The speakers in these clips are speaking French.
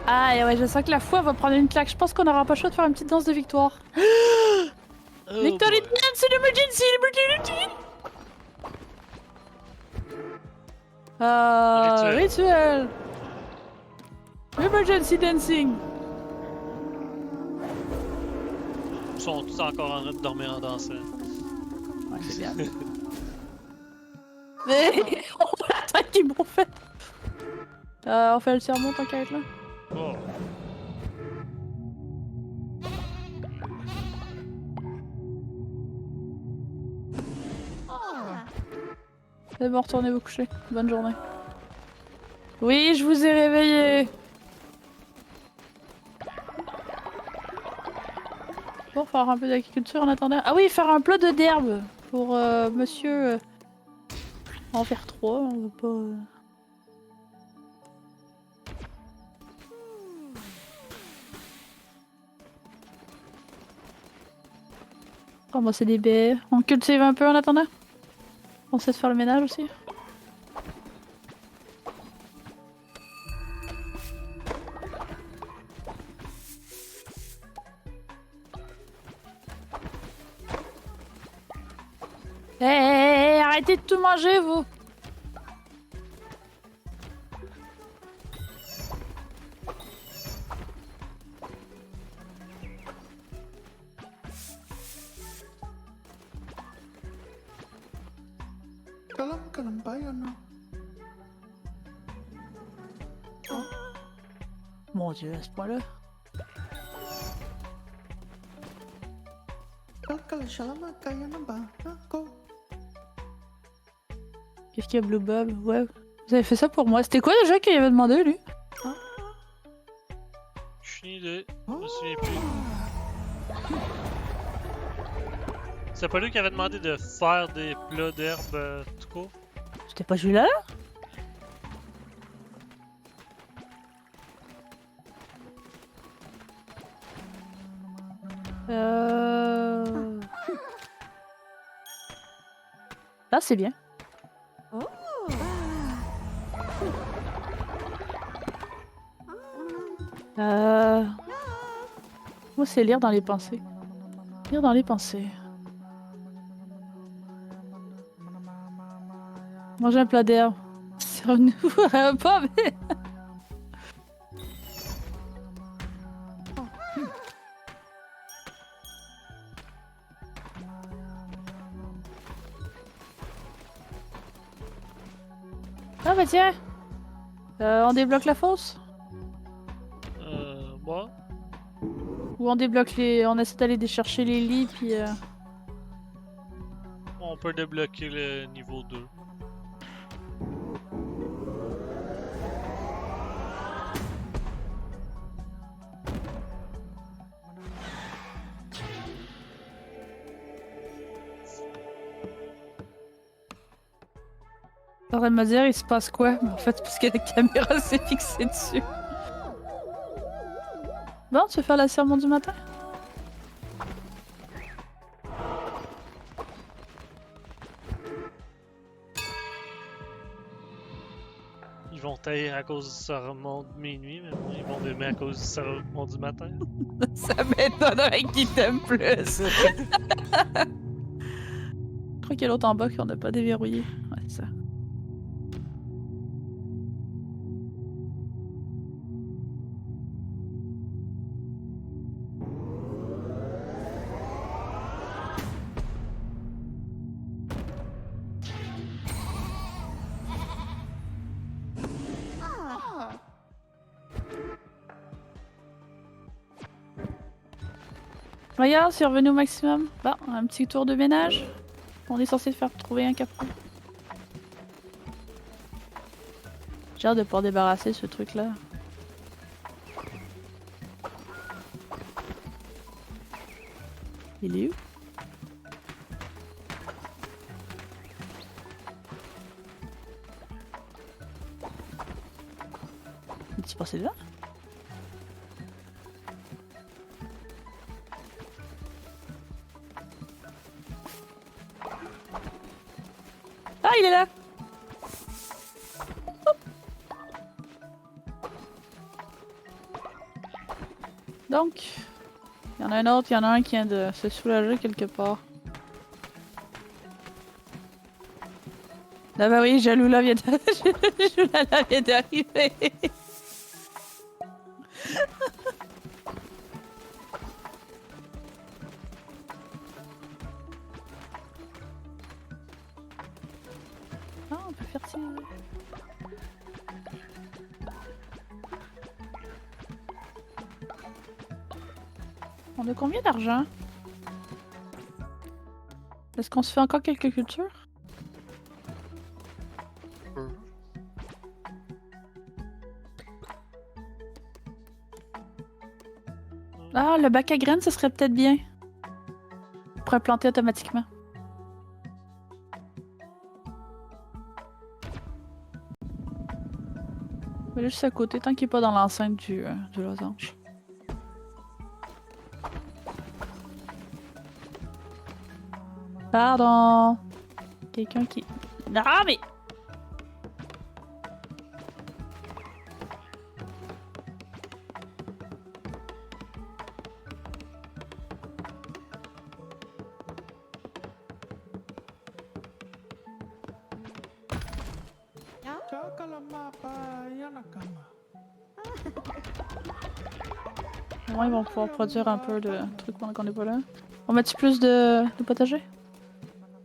Ah, et ouais, je sens que la foi va prendre une claque. Je pense qu'on n'aura pas le choix de faire une petite danse de victoire. Oh Victory boy. dance, emergency, emergency! Rituel. Rituel! Emergency dancing! Ils sont tous encore en train de dormir en dansant. Ouais, c'est bien. Mais on l'attaque qu'ils m'ont fait! On fait le sermon tant qu'à être là. Oh. C'est bon, retournez vous coucher. Bonne journée. Oui, je vous ai réveillé! Bon, faire un peu d'agriculture en attendant. Ah oui, faire un plat de d'herbe pour monsieur. En faire 3, on va pas. Ramasser des baies. On cultive un peu en attendant. On sait de faire le ménage aussi. Hé, arrêtez de tout manger, vous! Kalam bayana. Mon dieu, à ce point-là. Kakala shalama kayana ba. Nako. Qu'est-ce qu'il y a, Blue Bob? Ouais. Vous avez fait ça pour moi. C'était quoi déjà qu'il avait demandé, lui? Je suis une idée. Je me souviens plus. C'est pas lui qui avait demandé de faire des plats d'herbe tout court? C'était pas celui-là? Là, c'est bien. Moi, c'est lire dans les pensées. Lire dans les pensées. Manger un plat d'herbe. C'est un nouveau repas, mais... Ah bah tiens! On débloque la fosse? Moi? Ou on débloque les... On essaie d'aller chercher les lits, puis... On peut débloquer le niveau 2. T'es en train de me dire, il se passe quoi? Mais en fait, parce que la caméra s'est fixée dessus. Bon, tu veux faire la sermon du matin? Ils vont taire à cause du sermon de minuit, mais moi, ils vont m'aimer à cause du sermon du matin. Ça m'étonnerait qu'il t'aime plus. Je crois qu'il y a l'autre en bas qu'on n'a pas déverrouillé. Ouais, ça. Regarde, c'est revenu au maximum. Bon, un petit tour de ménage. On est censé faire trouver un capron. J'ai hâte de pouvoir débarrasser ce truc-là. Il est où? Es-tu passé là? Ah, il est là! Hop. Donc, il y en a un autre, il y en a un qui vient de se soulager quelque part. Ah bah oui, Jaloula vient Jaloula vient d'arriver. Ah, on peut faire ça. On a combien d'argent? Est-ce qu'on se fait encore quelques cultures? Ah, le bac à graines, ce serait peut-être bien. On pourrait planter automatiquement. Mais juste à côté, tant qu'il n'est pas dans l'enceinte du losange. Pardon. Quelqu'un qui... Ah, mais... Ouais, ils vont pouvoir produire un peu de trucs pendant qu'on n'est pas là. On met plus de potager?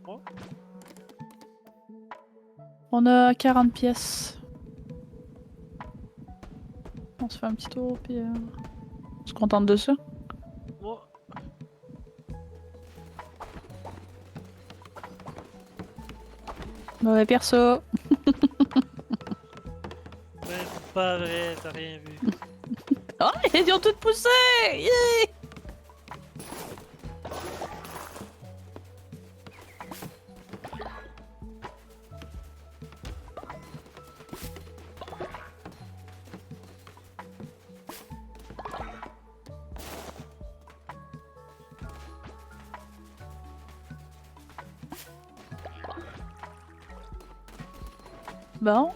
Ouais. On a 40 pièces. On se fait un petit tour, puis on se contente de ça. Ouais. Mauvais perso. Ben, pas vrai, t'as rien vu. Oh, ils ont toutes poussé! Yeah! Bon.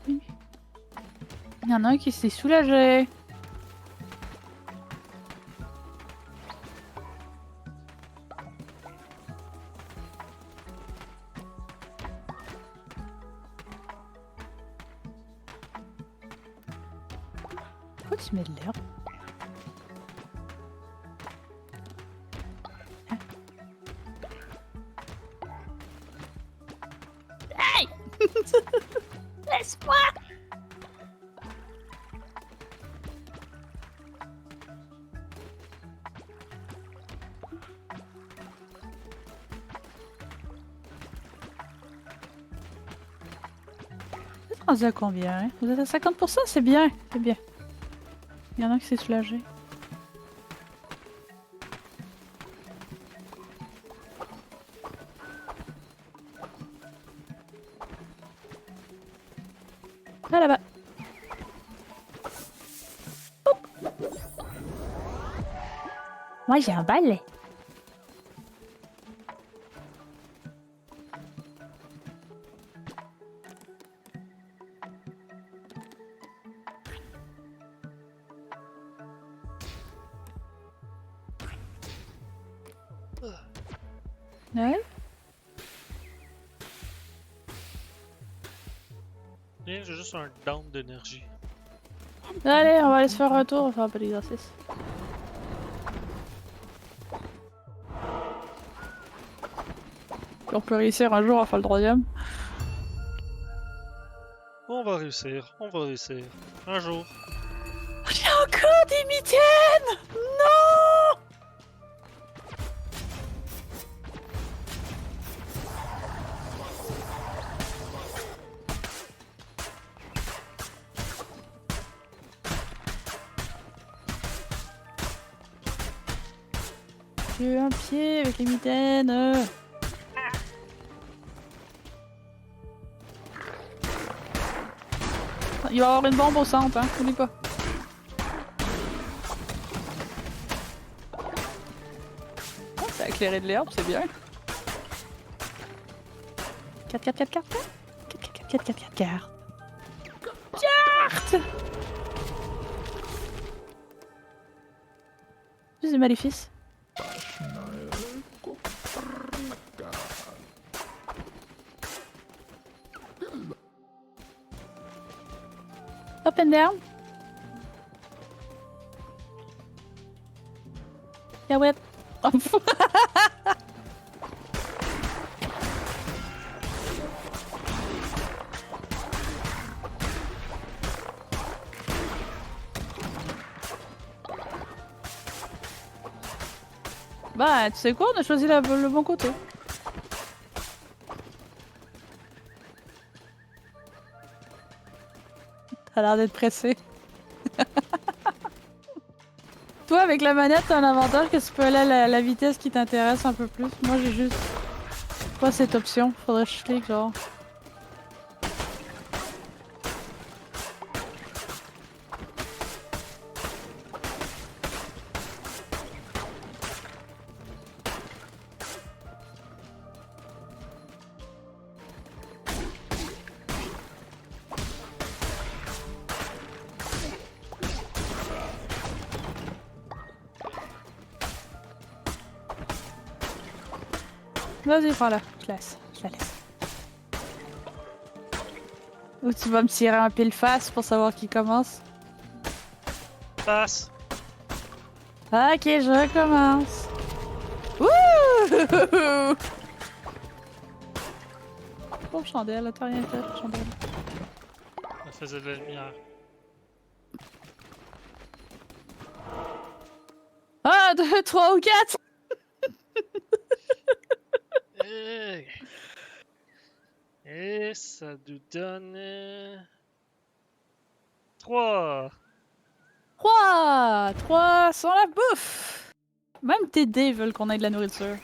Oui. Il y en a un qui s'est soulagé. Pourquoi tu mets de l'herbe? Hein? Hey! Laisse-moi! Vous êtes rendu à combien? Hein? Vous êtes à 50%? C'est bien, c'est bien. Il y en a qui s'est soulagé. Là, là-bas. Hop. Moi, j'ai un balai. Ouais. Rien, j'ai juste un down d'énergie. Allez, on va aller se faire un tour, on va faire un peu d'exercice. On peut réussir un jour à faire le troisième. On va réussir, on va réussir. Un jour. J'ai encore des mitaines! Non! J'ai eu un pied avec les mitaines. Il va y avoir une bombe au centre, hein, n'oublie pas. Oh, ça a éclairé de l'herbe, c'est bien. 4, 4, 4, 4, 4. 4, 4, 4, 4, 4, 4. Carte! Plus des maléfices. Up and down. Yeah, whip. Bah, tu sais quoi, on a choisi le bon côté. T'as l'air d'être pressé. Toi, avec la manette, t'as un avantage que tu peux aller à la vitesse qui t'intéresse un peu plus. Moi, j'ai juste pas cette option. Faudrait que je clique, genre. Vas-y, prends-la. Je la laisse. Je la laisse. Ou tu vas me tirer un pile face pour savoir qui commence. Passe! Ok, je recommence. Wouh! Pauvre chandelle, t'as rien fait, chandelle. Elle faisait de la lumière. Ah, 2, 3 ou 4! Hey. Et ça nous donne... 3! 3! 3 sans la bouffe! Même tes dés veulent qu'on ait de la nourriture.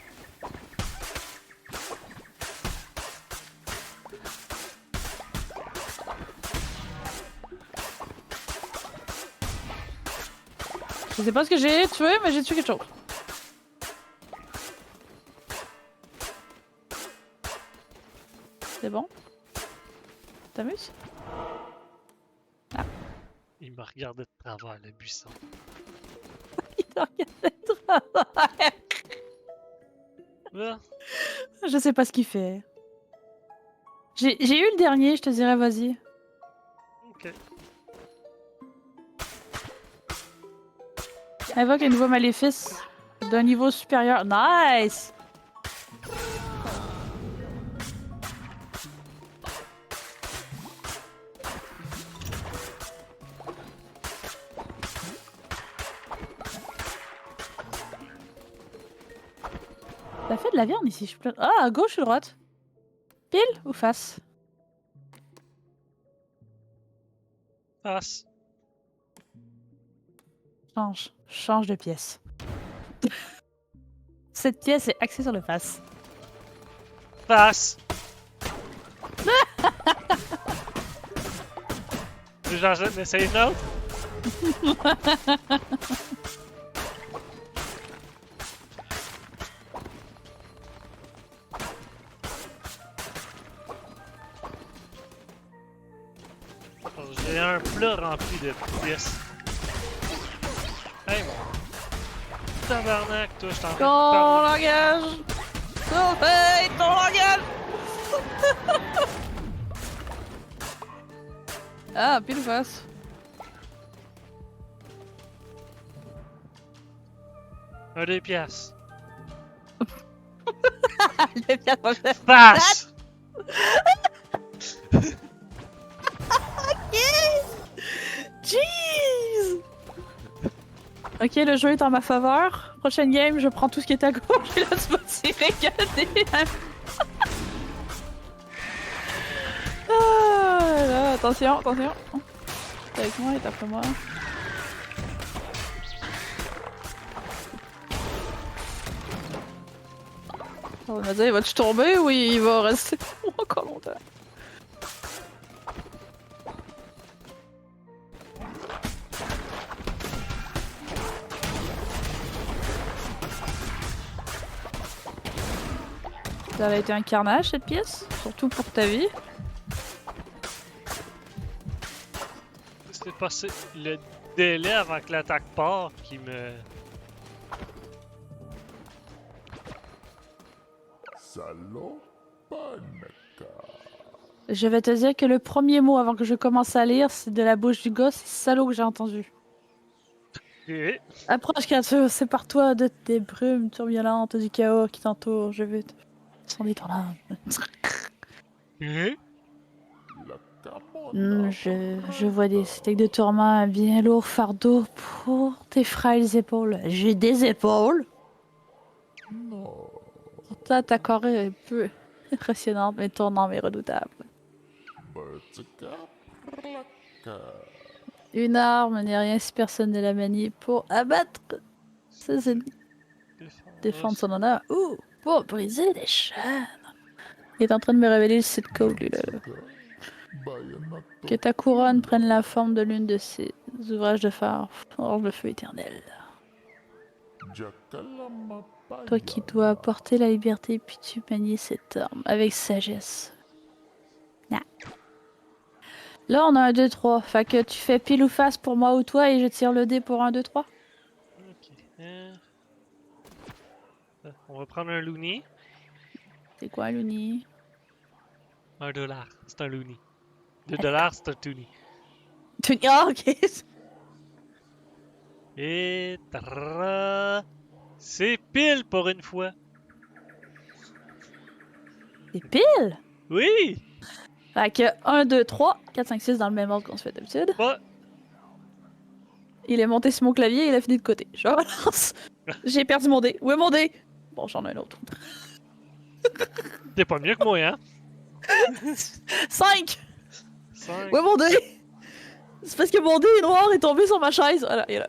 Je sais pas ce que j'ai tué, mais j'ai tué quelque chose. C'est bon? T'amuses? Il me regardait de travers le buisson. Il te regardait de travers. Là, Je sais pas ce qu'il fait. J'ai eu le dernier, je te dirais, vas-y. ok. Invoque un nouveau maléfice d'un niveau supérieur. Nice! T'as fait de la viande ici, je peux... Ah, à gauche ou droite? Pile ou face? Passe! Change. Change de pièce. Cette pièce est axée sur le face. Passe! J'en essaye une autre? J'ai un plat rempli de pièces. Hey mon tabarnak, toi, je t'en prie. Ton langage! Surveille ton langage! Ah, pile ou face? Un des pièces. Le bien Passe! Jeez! Ok, le jeu est en ma faveur. Prochaine game, je prends tout ce qui est à gauche et là, tu vas tirer que des... Ah, là, attention, attention. T'es avec moi et t'es après moi. On va dire, il va-tu tomber ou il va rester encore longtemps? Ça a été un carnage cette pièce, surtout pour ta vie. C'était passé le délai avant que l'attaque part qui me... Je vais te dire que le premier mot avant que je commence à lire, c'est de la bouche du gars, c'est salaud que j'ai entendu. Et Approche, créature, sépare-toi de tes brumes turbulentes du chaos qui t'entoure. Je veux te sonder ton âme. et Je vois des steaks de tourment, un bien lourd fardeau pour tes frêles épaules. J'ai des épaules? Pourtant, ta corps est peu impressionnante, mais ton âme est redoutable. Une arme n'est rien si personne ne la manie pour abattre ses ennemis. Défendre son honneur. Ou pour briser des chaînes. Il est en train de me révéler le site code, lui, là. Que ta couronne prenne la forme de l'une de ses ouvrages de phare, forge le feu éternel. Toi qui dois apporter la liberté, puis tu manies cette arme avec sagesse. Nah. Là, on a un 2-3. Fait que tu fais pile ou face pour moi ou toi et je tire le dé pour un 2-3. Ok. On va prendre un loony. C'est quoi, l'uni? $1. C'est un loony. $2, c'est un toonie. Ah, ok. Et tara, c'est pile pour une fois. C'est pile? Oui! Fait que 1, 2, 3, 4, 5, 6 dans le même ordre qu'on se fait d'habitude. Pas. Il est monté sur mon clavier et il a fini de côté. Je relance. J'ai perdu mon dé. Où est mon dé? Bon, j'en ai un autre. T'es pas mieux que moi, hein? 5! 5. Où est mon dé? C'est parce que mon dé est noir est tombé sur ma chaise. Voilà, il est là.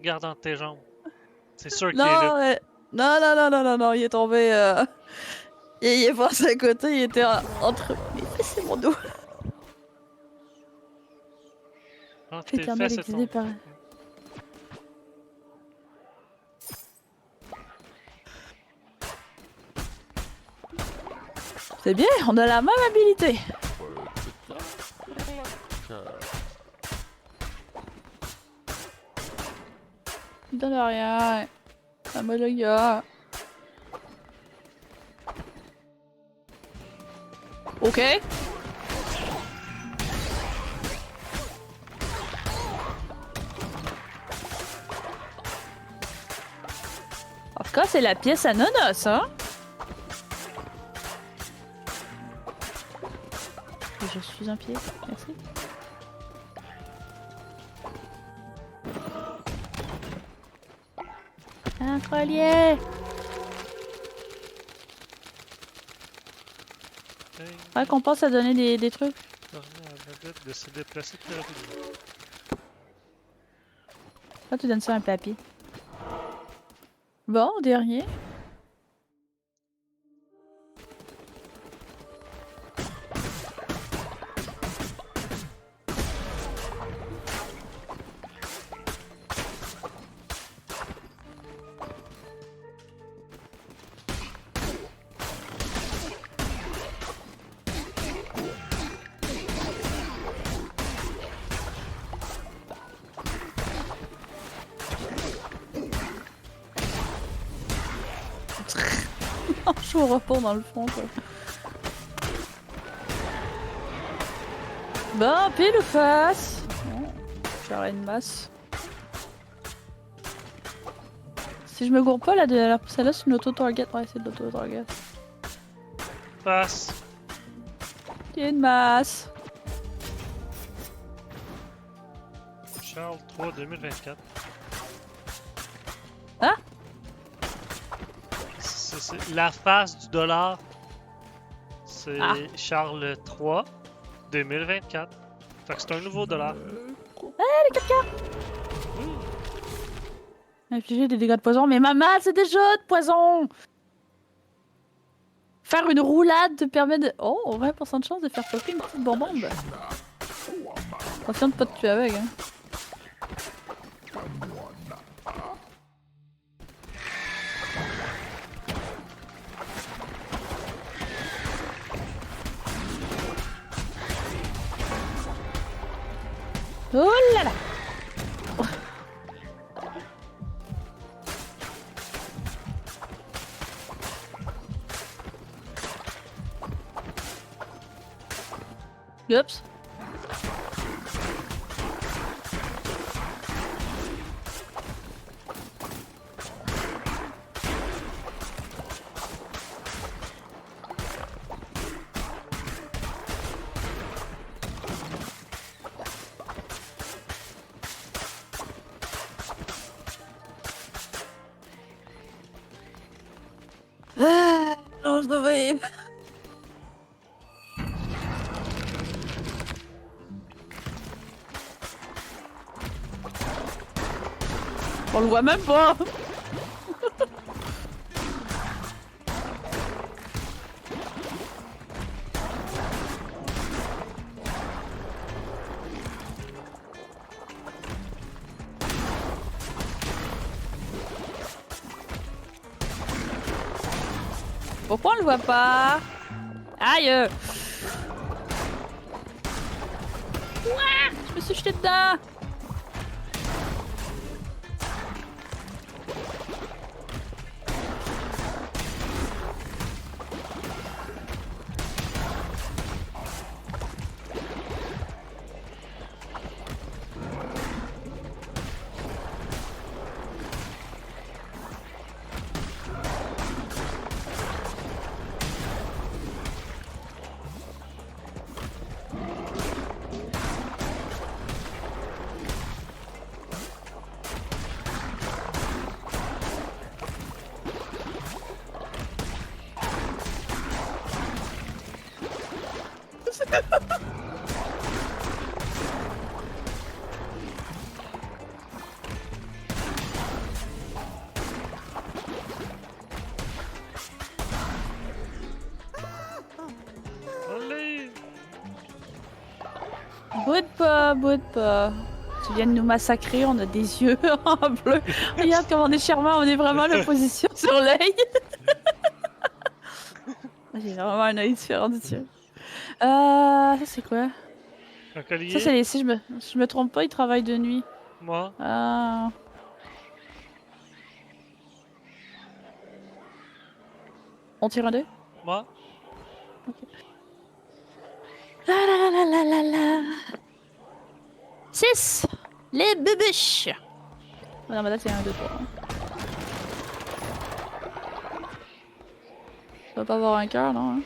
Garde dans tes jambes. C'est sûr qu'il Non, est là. non, il est tombé. Il est passé à côté, il était entre mes fesses et mon dos. Ah, tes Éternel fesses exilé par. C'est bien, on a la même habilité. Il donne rien. Ah, moi le gars. Ok. En tout cas, c'est la pièce à nonos, hein? Je suis un pied, merci. Un collier! Ouais, qu'on pense à donner des trucs. Permet à la vedette de se déplacer très rapidement. Là, tu donnes ça à un papier. Bon, dernier. Je suis au repos dans le fond, quoi. Bon, pile ou face? Bon, j'aurai une masse. Si je me gourre pas, là, celle-là, c'est une auto-target. Ouais, c'est de l'auto-target. Passe. Il y a une masse. Charles 3 2024. Hein? C'est la face du dollar. C'est Ah. Charles 3 2024. Fait que c'est un nouveau dollar. Infliger des dégâts de poison, mais ma masse, c'est déjà de poison! Faire une roulade te permet de. Oh, 20% de chance de faire popper une petite bonbonne. Attention de pas te tuer avec, hein. Oh là là! Oups. Ah, non, je devrais... On le voit même pas. Pourquoi on le voit pas? Aïe! Ouah, je me suis jeté dedans! Allez! Boude pas. Tu viens de nous massacrer, on a des yeux en bleu. Regarde comme on est charmant, on est vraiment la position sur l'œil. J'ai vraiment un œil différent du tien. Ça c'est quoi? Un collier? Ça c'est les... Si je me trompe pas, ils travaillent de nuit. Moi? Ah. On tire un dé? Moi? La la la la la la. 6! Les bubuches! Non mais là c'est 1, 2, 3. Ça va pas avoir un cœur, non? Hein?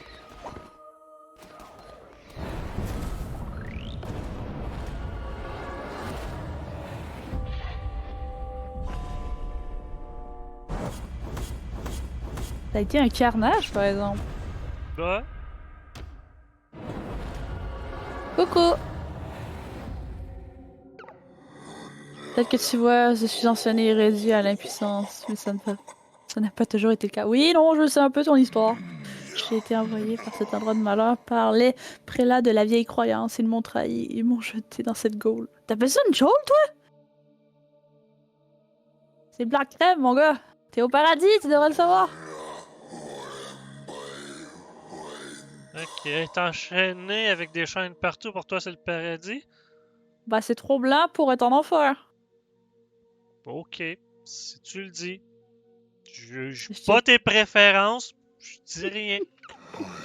Ça a été un carnage par exemple. Là? Coucou! Peut-être que tu vois, je suis ancienné et réduit à l'impuissance, mais ça n'a pas toujours été le cas. Oui, non, je sais un peu ton histoire. J'ai été envoyé par cet endroit de malheur par les prélats de la vieille croyance. Ils m'ont trahi, ils m'ont jeté dans cette gaule. T'appelles ça une gaule, toi? C'est Black Crème, mon gars. T'es au paradis, tu devrais le savoir. Ok, t'es enchaîné avec des chaînes partout, pour toi c'est le paradis? Bah, c'est trop blanc pour être en enfer. Ok, si tu le dis. Je juge Je pas t'ai- tes préférences, je dis rien.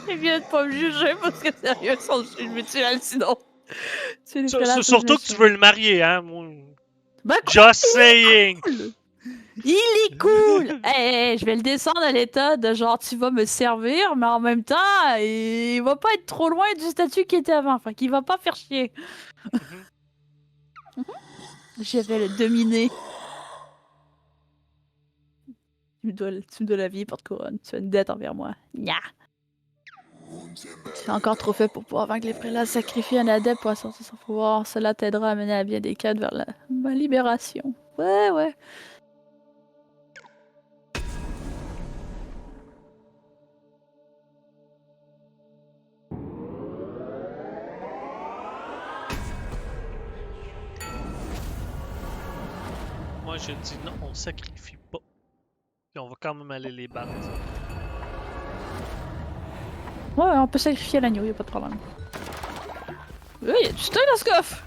Ils viennent pas me juger parce que sérieux, je suis une mutuelle sinon. Tu les prélats, c'est Surtout que tu méchant. veux le marier, hein? Moi. Bah, quoi? Just saying! Il est cool! Hey, je vais le descendre à l'état de genre tu vas me servir, mais en même temps, il va pas être trop loin du statut qui était avant. Enfin, qu'il va pas faire chier. Je vais le dominer. Tu me dois la vie, porte-couronne. Tu as une dette envers moi. Nya! Tu as encore trop fait pour pouvoir vaincre les prélats. Sacrifier un adepte pour sortir son pouvoir. Cela t'aidera à mener à bien des quêtes vers ma libération. Ouais, ouais. Moi je dis non, on sacrifie pas. Puis on va quand même aller les battre. Ouais, on peut sacrifier l'agneau, y a pas de problème. Oui, y a du stock dans ce coffre!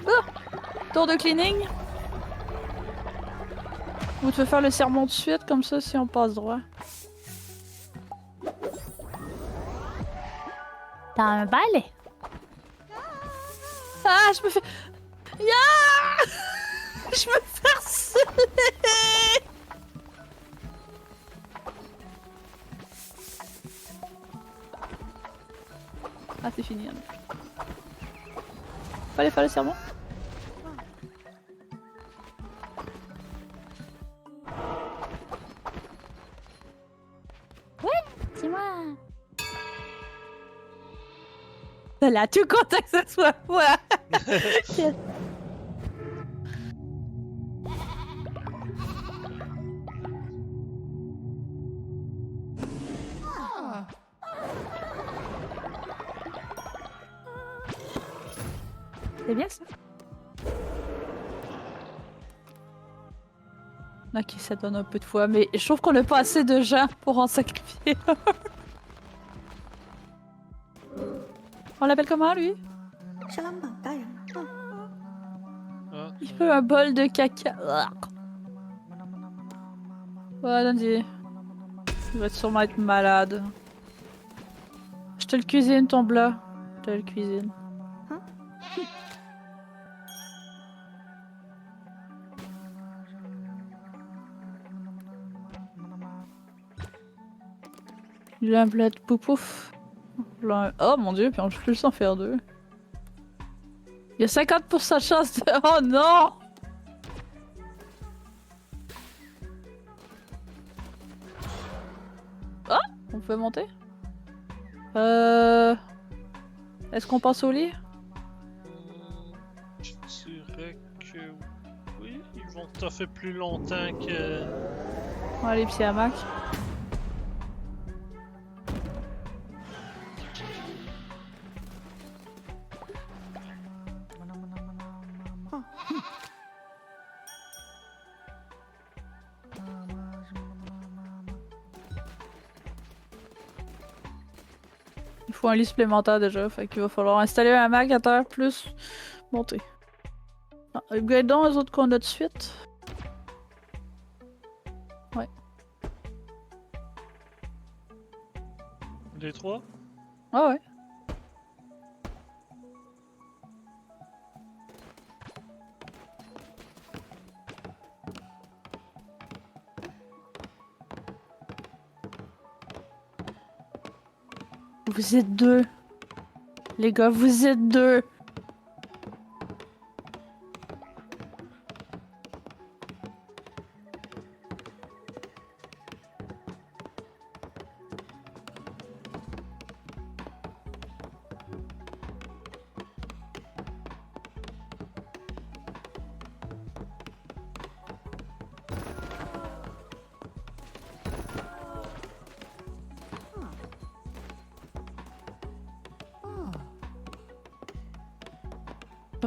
Ah! Tour de cleaning. Ou tu veux faire le sermon de suite, comme ça, si on passe droit. T'as un balai? Ah, je me fais... Ya Je me fais harceler. Ah, c'est fini. Hein. Fallait faire le serment. C'est moi. Elle a tout content que ce soit moi. Yes. Ah. C'est bien ça. Ok, ça donne un peu de foi, mais je trouve qu'on n'a pas assez de gens pour en sacrifier. On l'appelle comment lui? Ah, Il veut un bol de caca. Ouais, donne-y. Il va sûrement être malade. Je te le cuisine ton plat. Je te le cuisine. Il a un plat de poupouf. Oh mon dieu, puis on peut plus en faire deux. Il y a 50% de chance de... Oh non! Oh! On peut monter? Est-ce qu'on passe au lit? je dirais que oui, ils vont toffer plus longtemps que. On va aller pisser à Mac. Il faut un lit supplémentaire déjà, fait qu'il va falloir installer un Mac à terre plus monter. Ah, upgradons les autres qu'on a de suite. Ouais. Les trois? Ah ouais. Vous êtes deux. Les gars, vous êtes deux.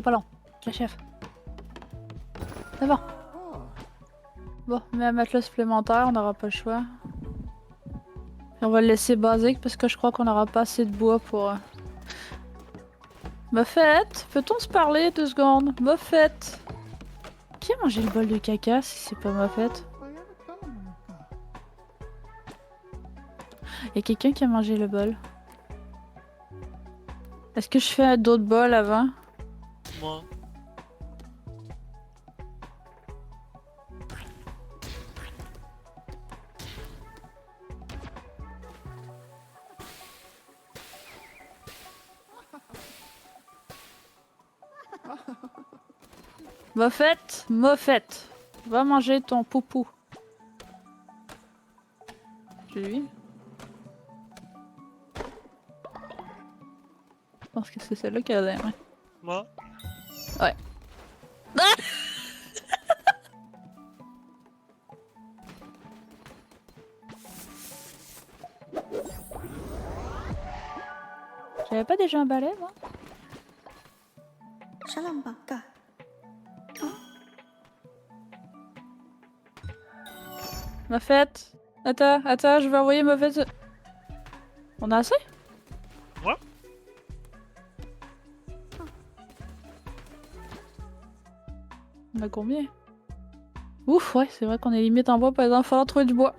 Pas long, la chef. C'est bon. Bon, mais un matelas supplémentaire, on n'aura pas le choix. Et on va le laisser basique parce que je crois qu'on n'aura pas assez de bois pour... Moffette, peut-on se parler 2 secondes? Moffette. Qui a mangé le bol de caca si c'est pas Moffette? Y'a quelqu'un qui a mangé le bol. Est-ce que je fais d'autres bols avant? Moi. Moffette, Moffette, va manger ton poupou. C'est lui? Je pense que c'est celle-là qui a la main. Moi. Ouais. Ah! J'avais pas déjà un balai, moi? Moffette! Attends, je vais envoyer Moffette. On a assez? Ouais. On a combien? Ouf, ouais, c'est vrai qu'on est limite en bois, par exemple, il va falloir trouver du bois.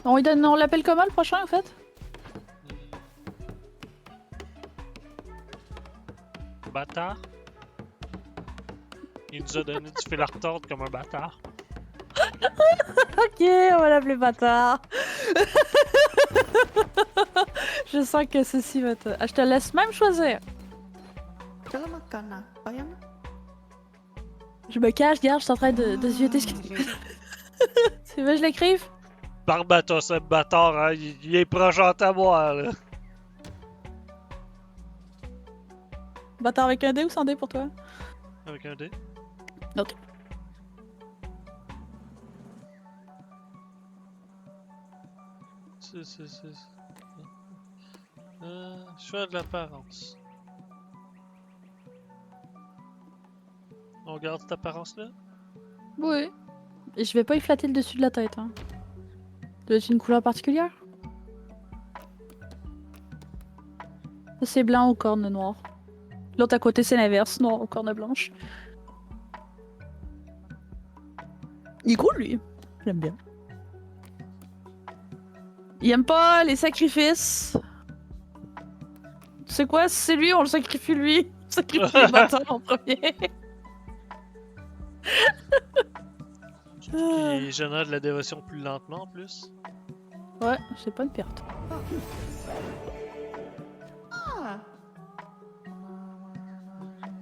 On l'appelle comment le prochain en fait? Bâtard. Il nous a donné du fil à retordre comme un bâtard. Ok, on va l'appeler bâtard. Je sens que ceci va te... Ah, je te laisse même choisir. Chalamakana, bayana. Je me cache, regarde, je suis en train de zioter ce que tu veux que je l'écrive? Barbata, ce bâtard, hein, il est proche à moi, là. Bâtard avec un dé ou sans dé pour toi? Avec un dé. Ok. Choix de l'apparence. On garde cette apparence-là? Oui. Et je vais pas y flatter le dessus de la tête. Hein. Doit être une couleur particulière? Ça, c'est blanc aux cornes noires. L'autre à côté, c'est l'inverse, noir aux cornes blanches. Il est cool, lui. J'aime bien. Il aime pas les sacrifices. Tu sais quoi? Si c'est lui, on le sacrifie lui. On sacrifie les bâtards en premier. Qui génère de la dévotion plus lentement en plus. Ouais, c'est pas une perte. Ah.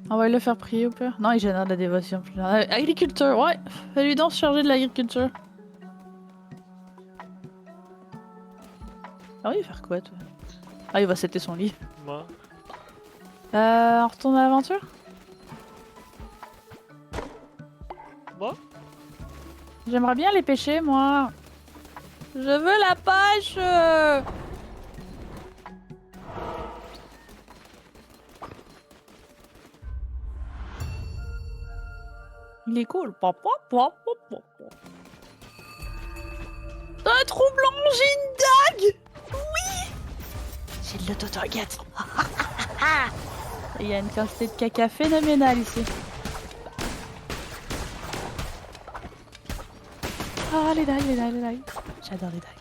On va le faire prier ou pas? Non, il génère de la dévotion plus lente. Agriculteur, ouais. Fais-lui donc se charger de l'agriculture. Ah oui, il va faire quoi, toi? Ah, il va setter son lit. Moi. On retourne à l'aventure? Moi? J'aimerais bien les pêcher, moi. Je veux la pêche. Il est cool. Papa, papa, papa. Un trou blanc, j'ai une dague. Oui. J'ai de l'auto-target. Il y a une quantité de caca phénoménale ici. Ah, les dagues, les dagues, les dagues. J'adore les dagues.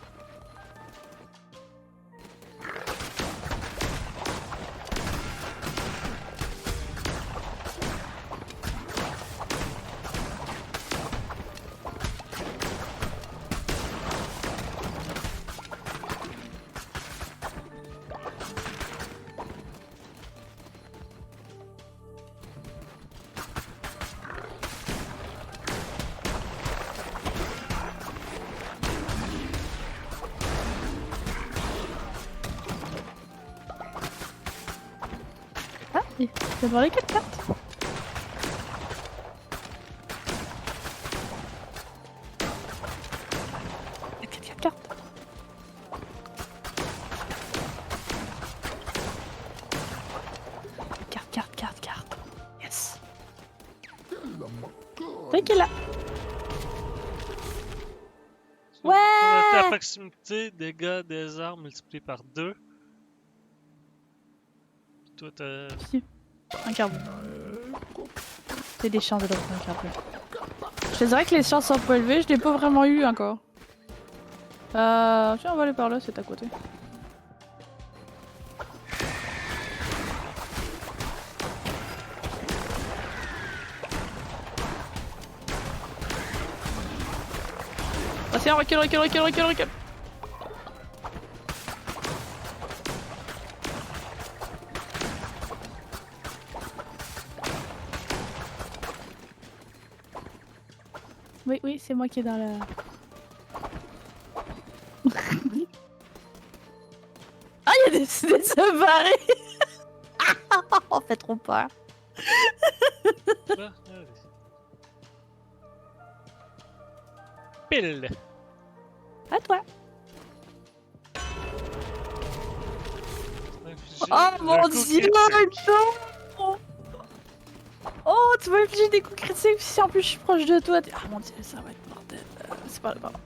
Ah, il faut voir les 4 cartes. Les 4 cartes. Carte. Yes. C'est qu'il est là. Ouais! Pour à proximité, dégâts des armes multipliés par 2. Toi, t'as. Un carbone. C'est des chances de droit un carbone. Je te dirais que les chances sont pas élevées, je l'ai pas vraiment eu encore. Tiens, on va aller par là, c'est à côté. Ah, tiens, recule. Oui, c'est moi qui est dans la... Ah, il a décidé de se barrer. On fait trop peur. Là, allez. Pile! À toi. Infliger Oh un mon coup dieu, critique. non. Oh, tu vas infliger des coups critiques si en plus je suis proche de toi. Ah mon dieu, ça va être mortel. C'est pas grave.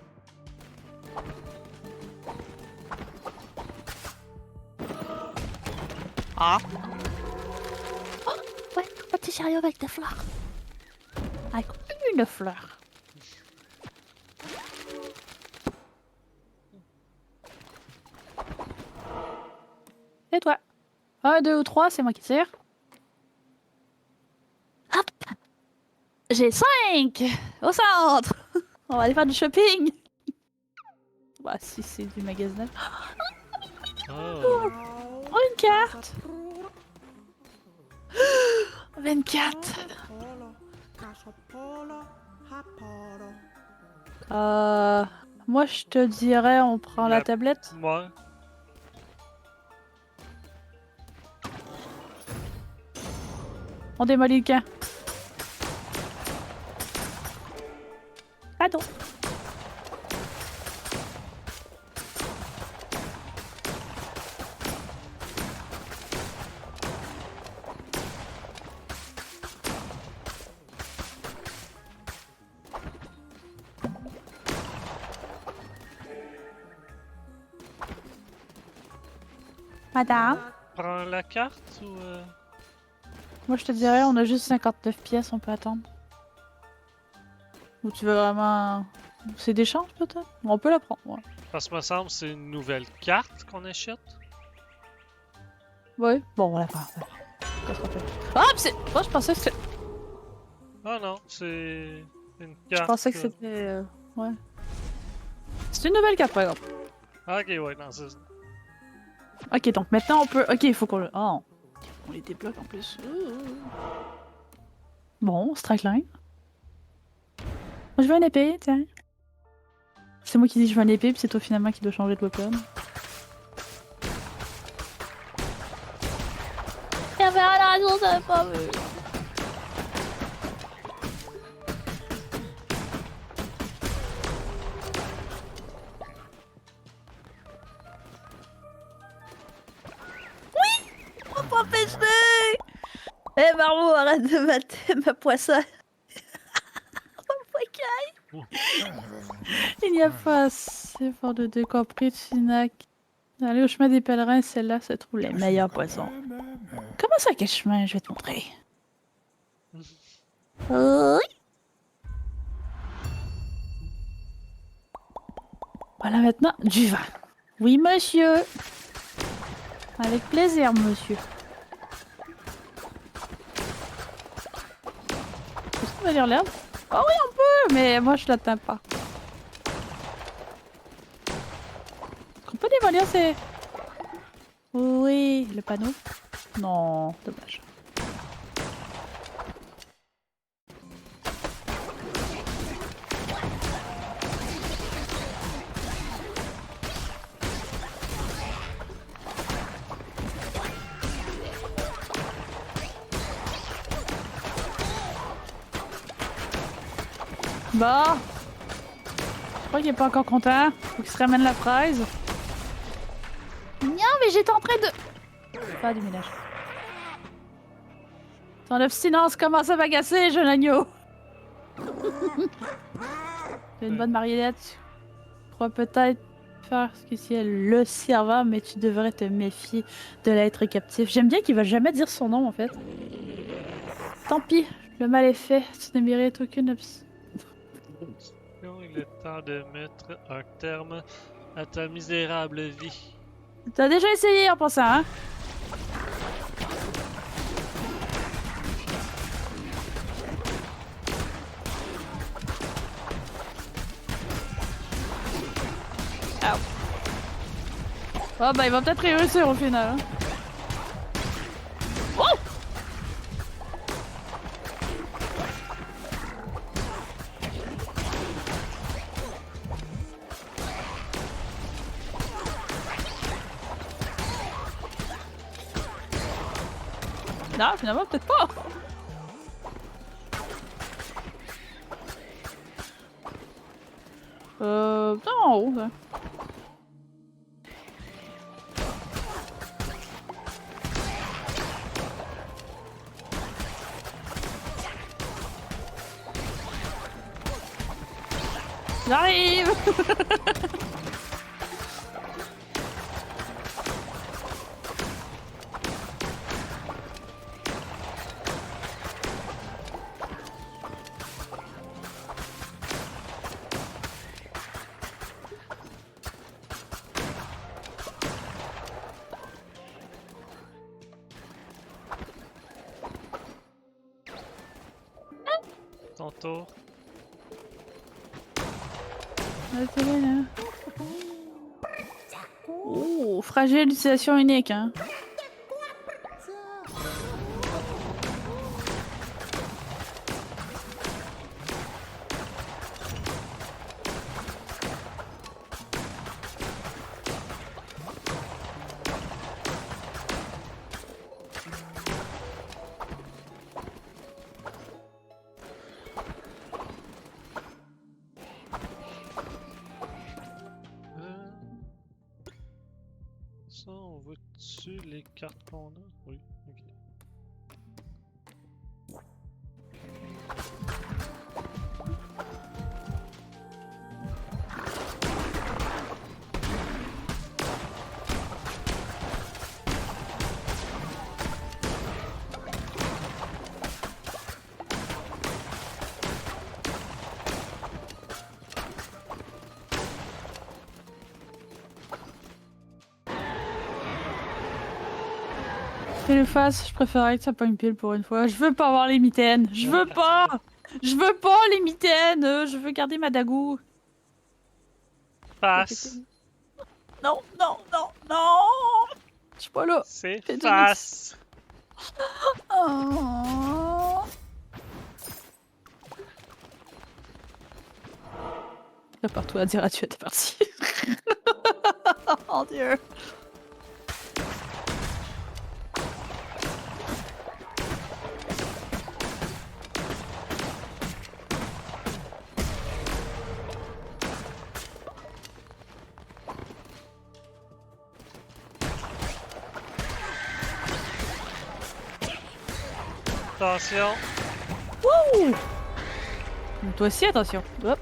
Ah. Oh, ouais, un petit chariot avec des fleurs. Avec une fleur. Et toi? 1, 2 ou 3, c'est moi qui tire. J'ai 5 au centre. On va aller faire du shopping. Bah, si c'est du magasinage. Oh. Oh, une carte. 24. Moi, je te dirais, on prend la La- tablette. Ouais. On démolit le camp. Pardon. Madame. Prends la carte ou. Moi, je te dirais, on a juste 59 pièces, on peut attendre. Ou tu veux vraiment... C'est des chances, peut-être? On peut la prendre, ouais. Parce que me semble que c'est une nouvelle carte qu'on achète. Ouais. Bon, on la prend. Ouais. Qu'est-ce qu'on fait? Ah, pis c'est... Moi, je pensais que c'était... Ah non, c'est une Je carte. pensais que c'était... Ouais. C'est une nouvelle carte, par exemple. Ah, ok, ouais, non, c'est. Ok, donc maintenant, on peut... Ok, il faut qu'on le... Oh. On les débloque, en plus. Bon, Strikeline. Moi, je veux une épée, tiens. C'est moi qui dis que je veux une épée, puis c'est toi, finalement, qui dois changer de weapon. Il y avait un oiseau, ça avait pas vu. On va pêcher! Eh Marmot, arrête de mater ma poisson. Il n'y a pas assez fort de décompris de Finac. Aller au chemin des pèlerins, celle-là se trouve les meilleurs poissons. Comment ça, quel chemin? Je vais te montrer. Oui. Voilà maintenant du vin. Oui, monsieur. Avec plaisir, monsieur. Est-ce qu'on va lire l'herbe? Oh oui, on peut, mais moi je l'atteins pas. On peut démolir ces... Oui, le panneau. Non, dommage. Bon. Je crois qu'il est pas encore content. Faut qu'il se ramène la fraise. Non, mais j'étais en train de... Faire du ménage. Ton abstinence commence à m'agacer, jeune agneau. T'es une bonne marionnette. Tu crois peut-être faire ce que si elle le servant, mais tu devrais te méfier de l'être captif. J'aime bien qu'il va jamais dire son nom, en fait. Tant pis, le mal est fait. Tu ne mérites aucune Il est temps de mettre un terme à ta misérable vie. T'as déjà essayé en pensant, hein? Oh bah il va peut-être réussir au final. Hein. Oh! Non, finalement peut-être pas. Non, en haut, ça. J'arrive! ton tour. Attends, là. Oh, fragile utilisation unique, hein. Ça, on voit dessus les cartes qu'on a? Oui, ok. Pile ou face, je préférerais que ça pogne pile pour une fois. Je veux pas avoir les mitaines. Je veux pas. Je veux pas les mitaines. Je veux garder ma dagou. Passe! Non, non, non, non. Je suis pas là. C'est Fais de face! Oh. Prépare-toi à dire adieu à ta partie. Oh Dieu. Attention! Wouh. Toi aussi, attention. Hop.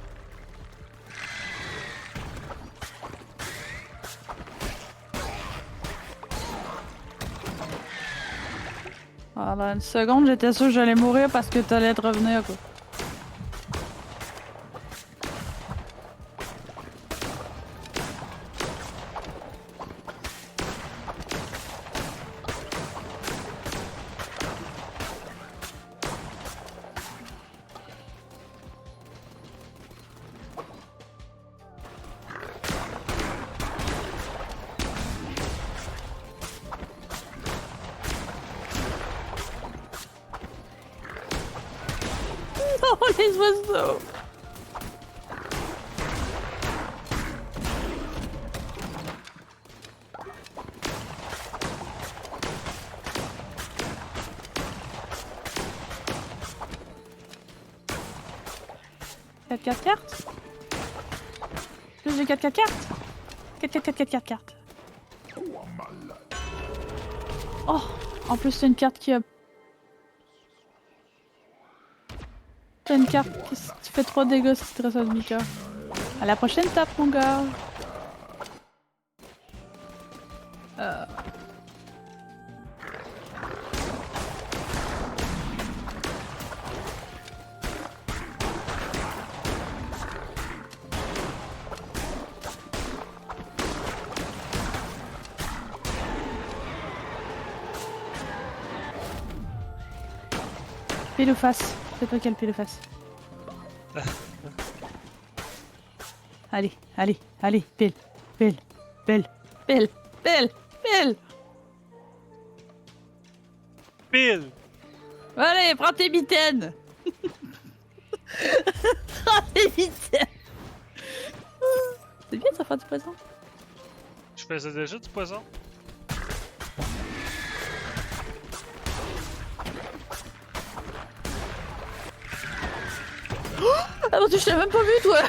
Voilà, une seconde, j'étais sûre que j'allais mourir parce que t'allais te revenir, quoi. Oh, les oiseaux! Quatre cartes? Plus de 4 cartes? 4 cartes. Oh! En plus, c'est une carte qui a. C'est une carte qui fait 3 dégâts si tu restes à demi-cœur. À la prochaine tape, mon gars! Pile ou face? C'est toi quel pile ou face? Allez, allez, allez, pile, pile, pile, pile, pile, pile! Pile! Allez, prends tes mitaines! Prends tes mitaines! C'est bien ça faire du poison. Je faisais déjà du poison. Ah mon dieu, je t'ai même pas vu toi!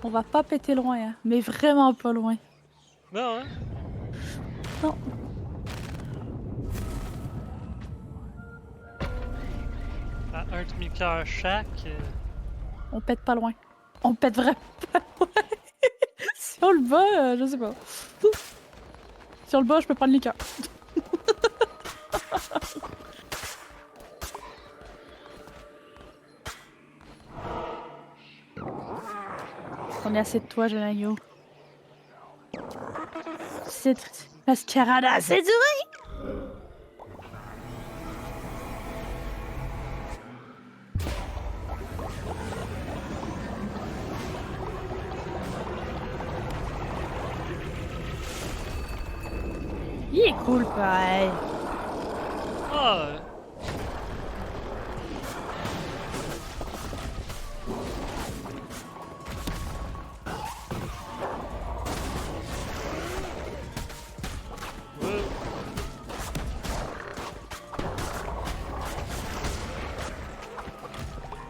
On va pas péter loin, hein, mais vraiment pas loin. Non, hein? Non. À un demi-cœur chaque. On pète pas loin. On pète vraiment pas loin. Si on le bat, je sais pas. Si on le bat, je peux prendre les cœurs. On est assez de toi, jeune agneau. C'est mascarada, c'est duré! Il est cool, pareil. Ah! Ouais.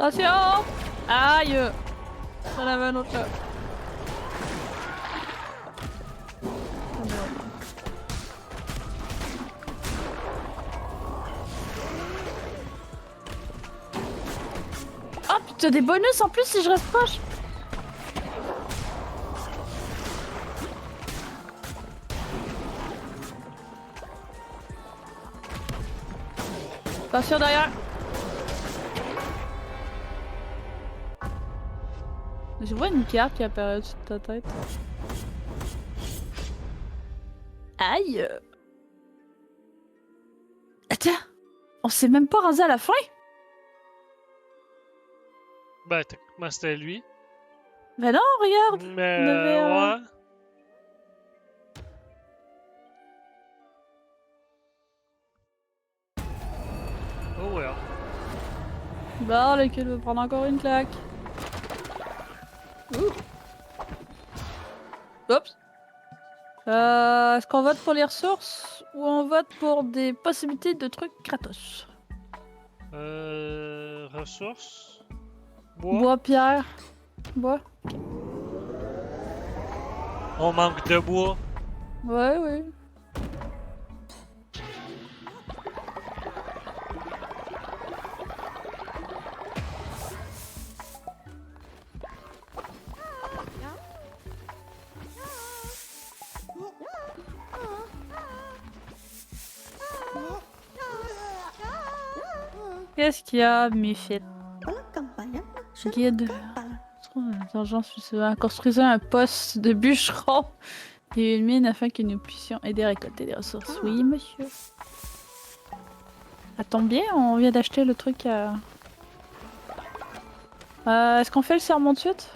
Attention! Aïe! J'en avais un autre là. Oh, merde. Oh putain, des bonus en plus si je reste proche! Attention derrière! Je vois une carte qui apparaît au-dessus de ta tête. Aïe! Attends! On s'est même pas rasé à la fin? Ben, techniquement, c'était lui. Ben non, regarde! Mais, On avait, ouais. Oh, well. Bon, le cul va prendre encore une claque. Ouh. Oups! Est-ce qu'on vote pour les ressources ou on vote pour des possibilités de trucs gratos? Ressources. Bois. Bois, pierre. Bois. On manque de bois. Ouais, ouais. Qu'est-ce qu'il y a, Miffit? Guide. Construisez un poste de bûcheron et une mine afin que nous puissions aider à récolter des ressources. Oui, monsieur. Ça tombe bien, on vient d'acheter le truc à... Est-ce qu'on fait le serment de suite?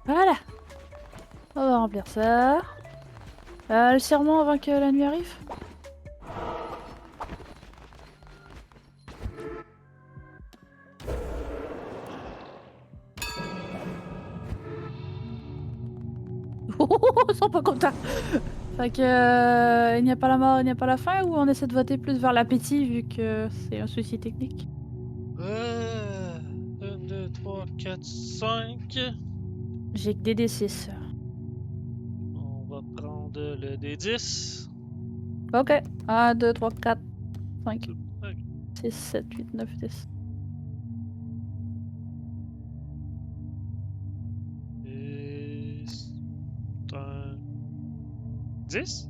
Voilà. On va remplir ça. Le serment avant que la nuit arrive. Ils sont pas contents. Fait que il n'y a pas la mort, il n'y a pas la faim, ou on essaie de voter plus vers l'appétit vu que c'est un souci technique. 1, 2, 3, 4, 5. J'ai que des D6. On va prendre le D10. Ok. 1, 2, 3, 4, 5, Ok. 6, 7, 8, 9, 10. Et... c'est un... 10?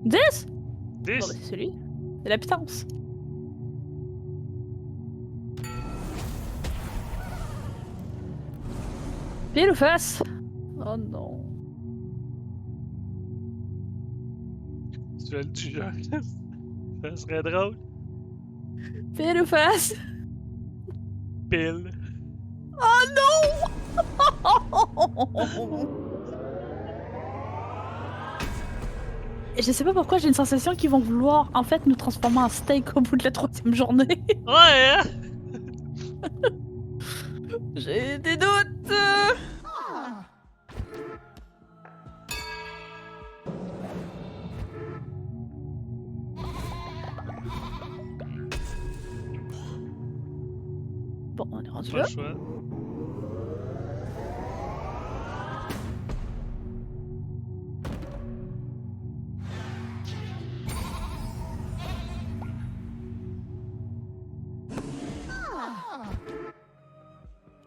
10? Bon, 10? bah, c'est celui. C'est la pitance. Pile ou face? Oh non. Duel du genre. Ça serait drôle. Pile ou face? Pile. Oh non! Et je sais pas pourquoi j'ai une sensation qu'ils vont vouloir en fait nous transformer en steak au bout de la 3e journée. Ouais, hein? J'ai des doutes. Ah. Bon, on est rendu Pas là. le choix.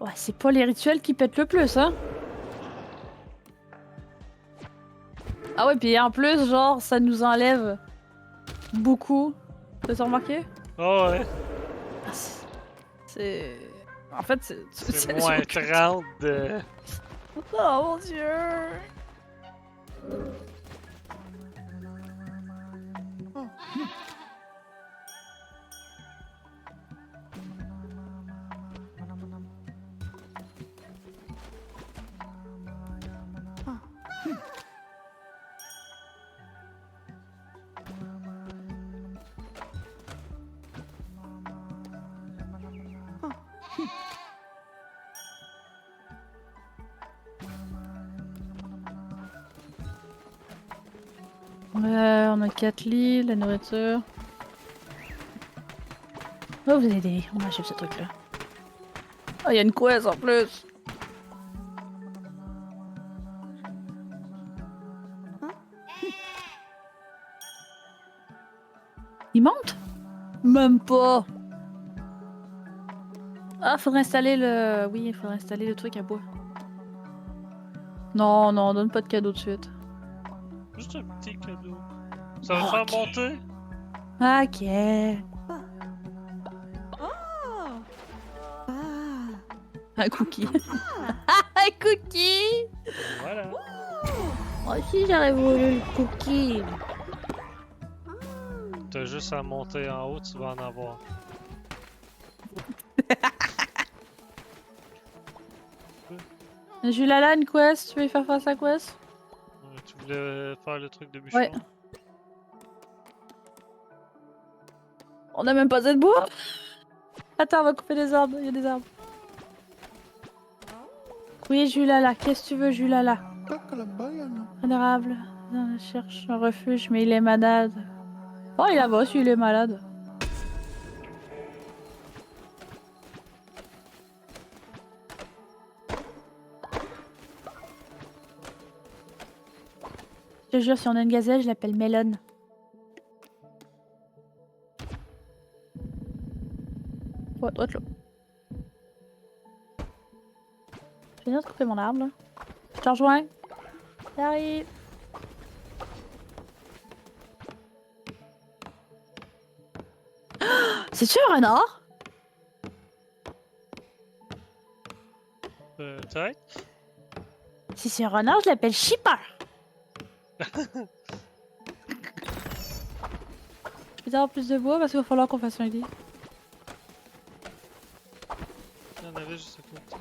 Ouais, c'est pas les rituels qui pètent le plus, hein. Ah ouais, puis en plus, genre, ça nous enlève beaucoup. T'as remarqué? Oh ouais. Ah, c'est... En fait, C'est moins 30 de. Oh mon dieu! On a 4 lits, la nourriture. Oh, vous aidez. On achève ce truc-là. Oh, il y a une quest en plus! Il monte? Même pas! Ah, faudrait installer le... Oui, il faudrait installer le truc à bois. Non, non, donne pas de cadeau de suite. Juste un petit cadeau. Ça va te Ok. faire monter? Ok. Oh. Ah. Un cookie. Un cookie! Voilà. Moi aussi, j'aurais voulu le cookie. T'as juste à monter en haut, tu vas en avoir. Julala, une quest? Tu veux y faire face à quest? Tu voulais faire le truc de bûcheron? Ouais. On a même pas assez de bois! Attends, on va couper des arbres. Il y a des arbres. Oui, Julala. Qu'est-ce que tu veux, Julala? Kakalabayan. Honorable. Je cherche un refuge, mais il est malade. Oh, il est là-bas, il est malade. Je te jure, si on a une gazelle, je l'appelle Melon. Ouais, droite là. Je viens de couper mon arbre là. Je te rejoins. J'arrive. C'est-tu un renard? Peut-être. Si c'est un renard, je l'appelle Shipper. Je peux avoir plus de bois parce qu'il va falloir qu'on fasse un lit. Il y en avait juste à côté.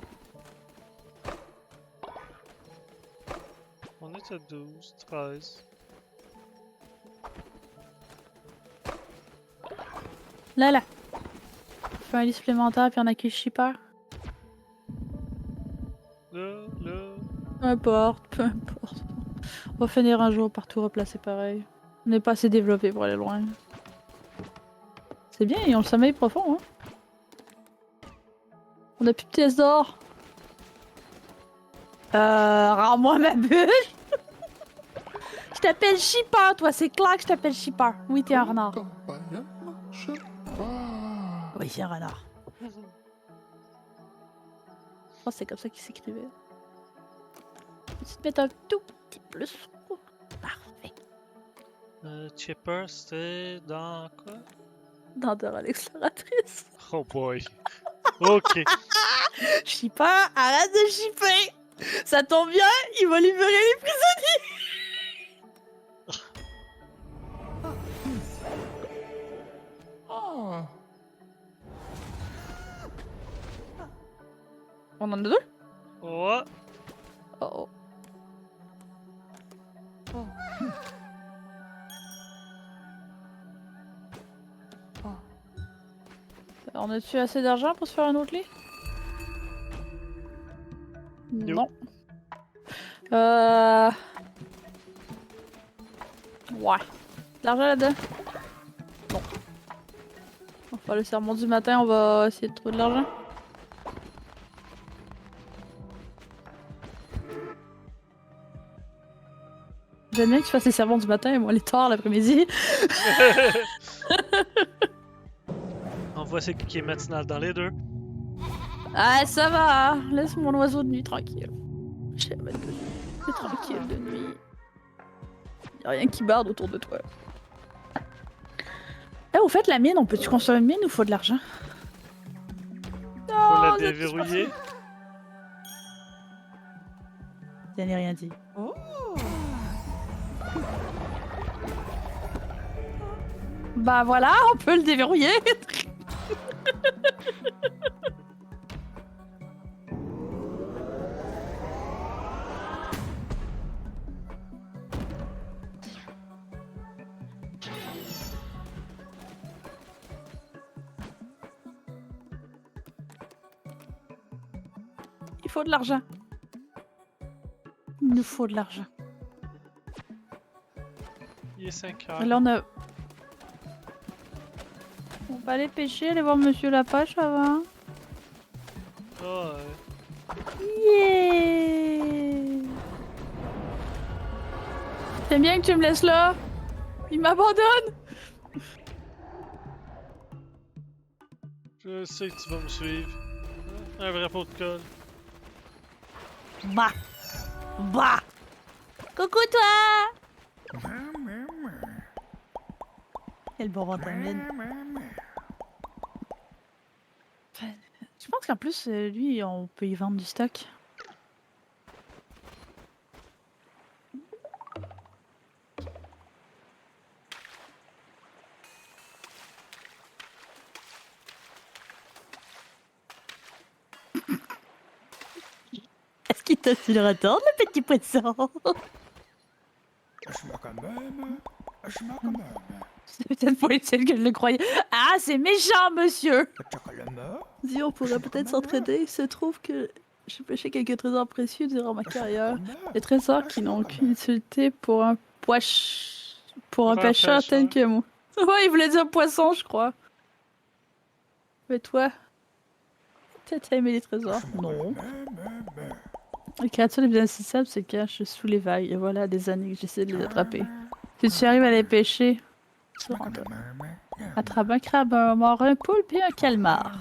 On est à 12, 13. Là, là. Je fais un lit supplémentaire puis on a qui le Shipper. Là, là. Peu importe, peu importe. On va finir un jour par tout replacer pareil. On n'est pas assez développé pour aller loin. C'est bien, ils ont le sommeil profond, hein. On a plus de pièces d'or. Rends-moi ma bulle. Je t'appelle Shipper, toi, c'est clair que je t'appelle Shipper. Oui, t'es un renard. Oui, c'est un renard. Je pense que c'est comme ça qu'il s'écrivait. Je vais te mettre un tout petit plus. Parfait. Chipper, c'était dans quoi? Dans Dora l'exploratrice. Oh boy. Ok. Je chie pas, arrête de chipper. Ça tombe bien, il va libérer les prisonniers. Ah. On en a deux? Ouais. Oh. Ah. On a-tu assez d'argent pour se faire un autre lit? No. Non. Ouais. De l'argent là-dedans? Non. On va faire le sermon du matin, on va essayer de trouver de l'argent. J'aime bien que tu fasses les sermons du matin et moi les tard l'après-midi. On voit c'est qui est matinal dans les deux. Ah, ça va! Laisse mon oiseau de nuit tranquille. J'aime être c'est tranquille de nuit. Y'a rien qui barde autour de toi. Eh, au fait, la mine, on peut-tu construire une mine ou faut de l'argent? Faut la Non, déverrouiller. je n'ai rien dit. Oh. Bah voilà, on peut le déverrouiller! Il faut de l'argent. Il nous faut de l'argent. Il est 5 heures. Là, on a... On va aller pêcher, aller voir Monsieur Lapache avant. Oh, Yeah! T'aimes bien que tu me laisses là? Il m'abandonne! je sais que tu vas me suivre. Un vrai pot de colle. Bah! Bah! Coucou toi! Quel bon ventamine. Je pense qu'en plus, lui, on peut y vendre du stock. Est-ce qu'il te fait le retour, le petit poisson? Je m'en quand même. Je m'en quand même. C'est peut-être pas utile que je le croyais. Ah, c'est méchant, monsieur! Chocolat. Dis, on pourrait peut-être s'entraider. Il se trouve que j'ai pêché quelques trésors précieux durant ma carrière. Des trésors qui n'ont aucune utilité pour un pour un pêcheur tel que moi. Ouais, il voulait dire poisson, je crois. Mais toi, t'as aimé les trésors? Non. Les créatures les plus insaisissables se cachent sous les vagues. Et voilà des années que j'essaie de les attraper. Si tu arrives à les pêcher, tu rentres. Attrape un crabe, un mort, un poulpe et un calmar.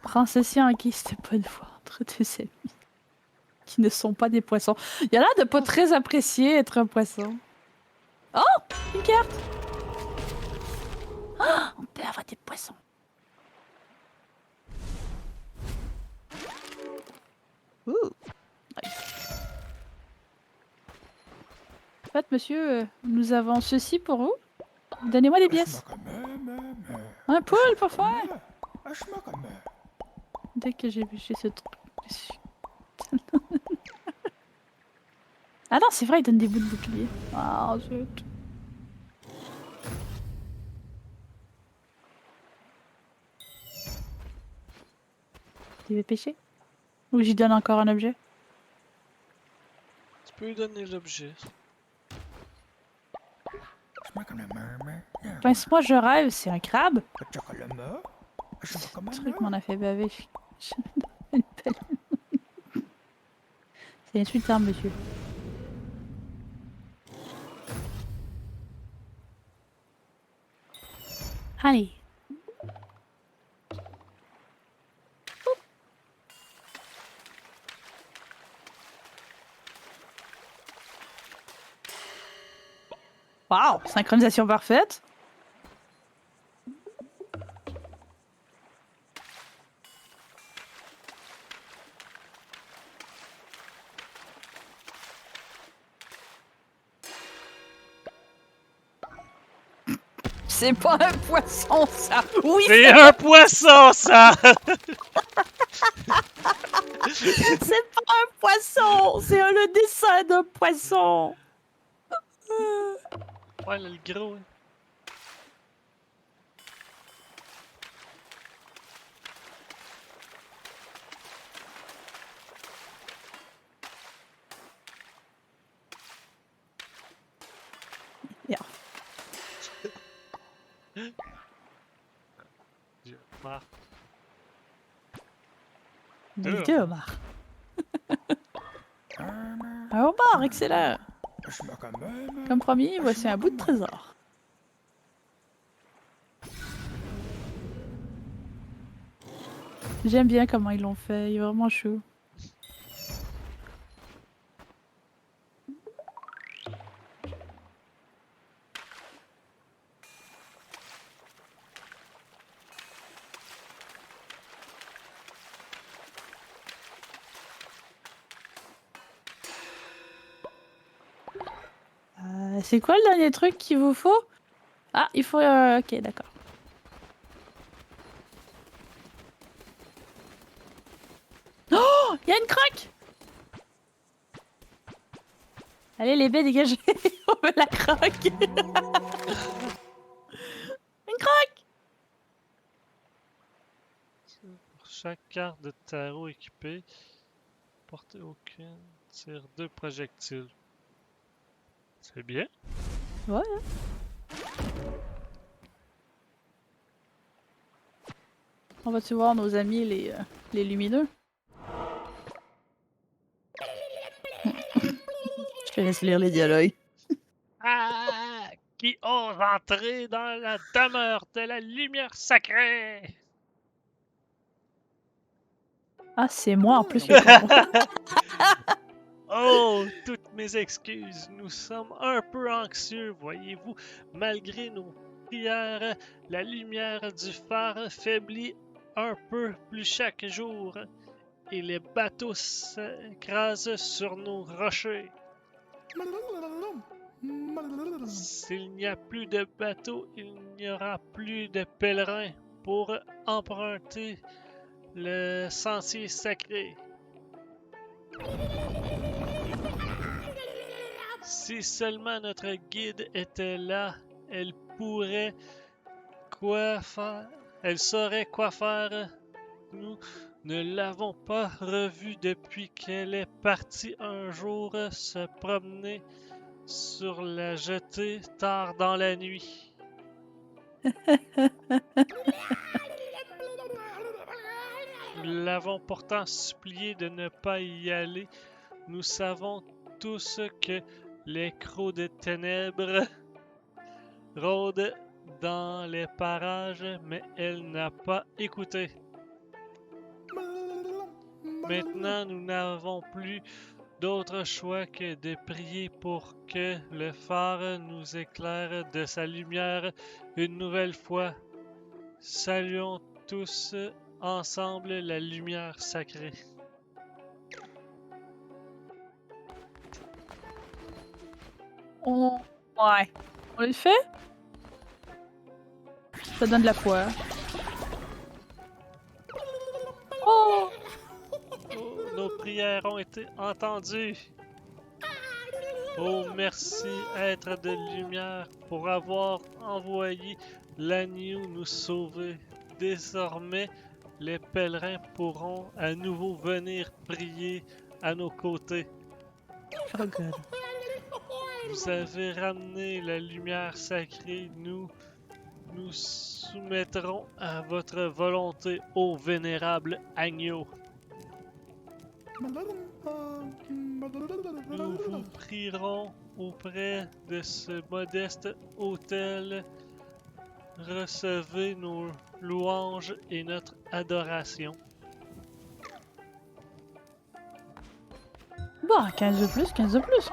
Prends ceci en guise de bonne foi entre deux amis qui ne sont pas des poissons. Il a l'air de pas très apprécier être un poisson. Oh! Une carte! Oh, on peut avoir des poissons. Ouh! Nice. En fait, monsieur, nous avons ceci pour vous. Donnez-moi des pièces. Un poulpe, enfin! Dès que j'ai pêché ce truc. Ah non, c'est vrai, il donne des bouts de bouclier. Ah, zut. Tu veux pêcher? Ou j'y donne encore un objet? Tu peux lui donner l'objet. Pince-moi, je rêve, c'est un crabe? Ce truc m'en a fait baver. Une pelle. C'est insultant, monsieur. Allez. Wow, synchronisation parfaite. C'est pas un poisson, ça! Oui, C'est un poisson, ça! c'est pas un poisson! C'est le dessin d'un poisson! Ouais, là, le gros. Hein. Yeah. Marc. Deux homards. Un homard, excellent! Je me quand même. Comme promis, voici un bout de trésor. J'aime bien comment ils l'ont fait, il est vraiment chou. C'est quoi le dernier truc qu'il vous faut? Ah, il faut... ok, d'accord. Oh! Il y a une croque! Allez les baies, dégagez! On veut la croque! Une croque! Pour chaque carte de tarot équipée, portez aucune, tire 2 projectiles. C'est bien. Ouais. On va-tu voir nos amis les lumineux? Je te laisse lire les dialogues. Ah! Qui ose entrer dans la demeure de la lumière sacrée? Ah, c'est moi en plus le con. Oh, toutes mes excuses. Nous sommes un peu anxieux, voyez-vous. Malgré nos prières, la lumière du phare faiblit un peu plus chaque jour et les bateaux s'écrasent sur nos rochers. S'il n'y a plus de bateaux, il n'y aura plus de pèlerins pour emprunter le sentier sacré. Si seulement notre guide était là, elle pourrait quoi faire. Elle saurait quoi faire. Nous ne l'avons pas revue depuis qu'elle est partie un jour se promener sur la jetée tard dans la nuit. Nous l'avons pourtant supplié de ne pas y aller. Nous savons tous que les crocs de ténèbres rôdent dans les parages, mais elle n'a pas écouté. Maintenant, nous n'avons plus d'autre choix que de prier pour que le phare nous éclaire de sa lumière une nouvelle fois. Saluons tous ensemble la lumière sacrée. Ouais. On le fait? Ça donne de la foi. Oh! Oh, nos prières ont été entendues. Oh, merci, être de lumière, pour avoir envoyé l'agneau nous sauver. Désormais, les pèlerins pourront à nouveau venir prier à nos côtés. Oh god. Vous avez ramené la lumière sacrée, nous nous soumettrons à votre volonté, ô vénérable agneau. Nous vous prierons auprès de ce modeste autel. Recevez nos louanges et notre adoration. Bon, 15 de plus, 15 de plus.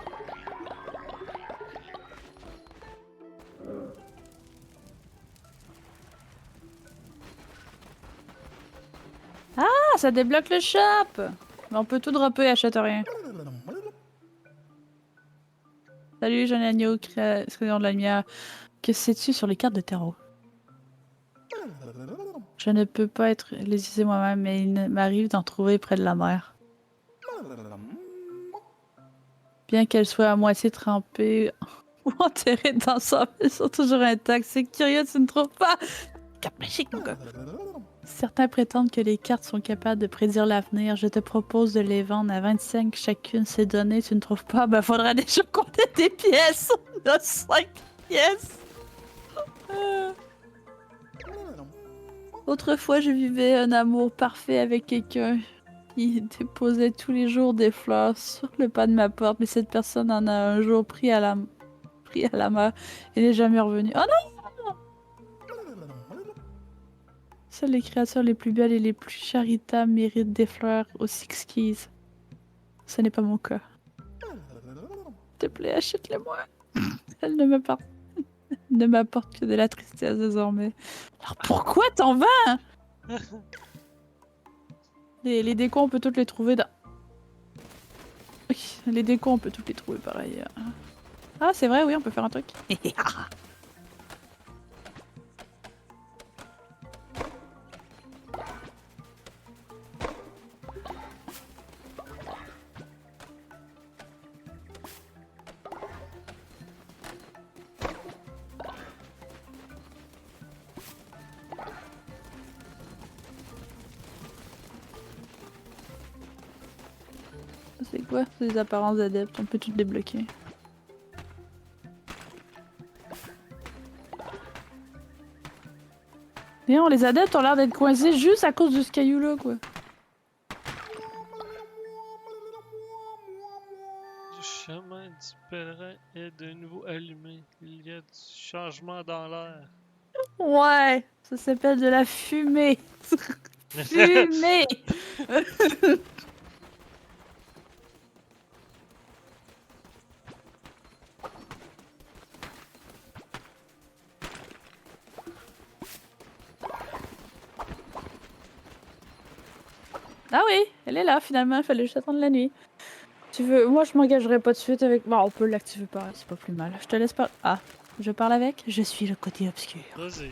ça débloque le shop! Mais on peut tout dropper, achète rien. Salut, jeune agneau, crayon de la lumière. Que sais-tu sur les cartes de tarot? Je ne peux pas être les utiliser moi-même, mais il m'arrive d'en trouver près de la mer. Bien qu'elle soit à moitié trempée ou enterrée dans son ils sont toujours intacts. C'est curieux, tu ne trouves pas? Cap magique, mon gars. Certains prétendent que les cartes sont capables de prédire l'avenir. Je te propose de les vendre à 25 chacune. Ces données, tu ne trouves pas? Ben, faudra déjà compter des pièces. On a 5 pièces. Autrefois, je vivais un amour parfait avec quelqu'un. Il déposait tous les jours des fleurs sur le pas de ma porte, mais cette personne en a un jour pris à la mer et n'est jamais revenu. Oh non! Seules les créatures les plus belles et les plus charitables méritent des fleurs aussi exquises. Ce n'est pas mon cas. S'il te plaît, achète-les-moi. Elle ne m'apporte que de la tristesse désormais. Alors pourquoi t'en vas? Les décos, on peut toutes les trouver dans... Oui, les décos, on peut toutes les trouver pareil. Ah, c'est vrai, oui, on peut faire un truc. C'est quoi? C'est des apparences adeptes, on peut tout débloquer. Et non, les adeptes ont l'air d'être coincés juste à cause de ce caillou-là, quoi. Le chemin du pèlerin est de nouveau allumé. Il y a du changement dans l'air. Ouais, ça s'appelle de la fumée. Fumée! Ah oui, elle est là finalement, il fallait juste attendre la nuit. Tu veux, moi je m'engagerai pas de suite avec... Bon, on peut l'activer pareil, c'est pas plus mal. Je te laisse pas... Ah, je parle avec? Je suis le côté obscur. Vas-y.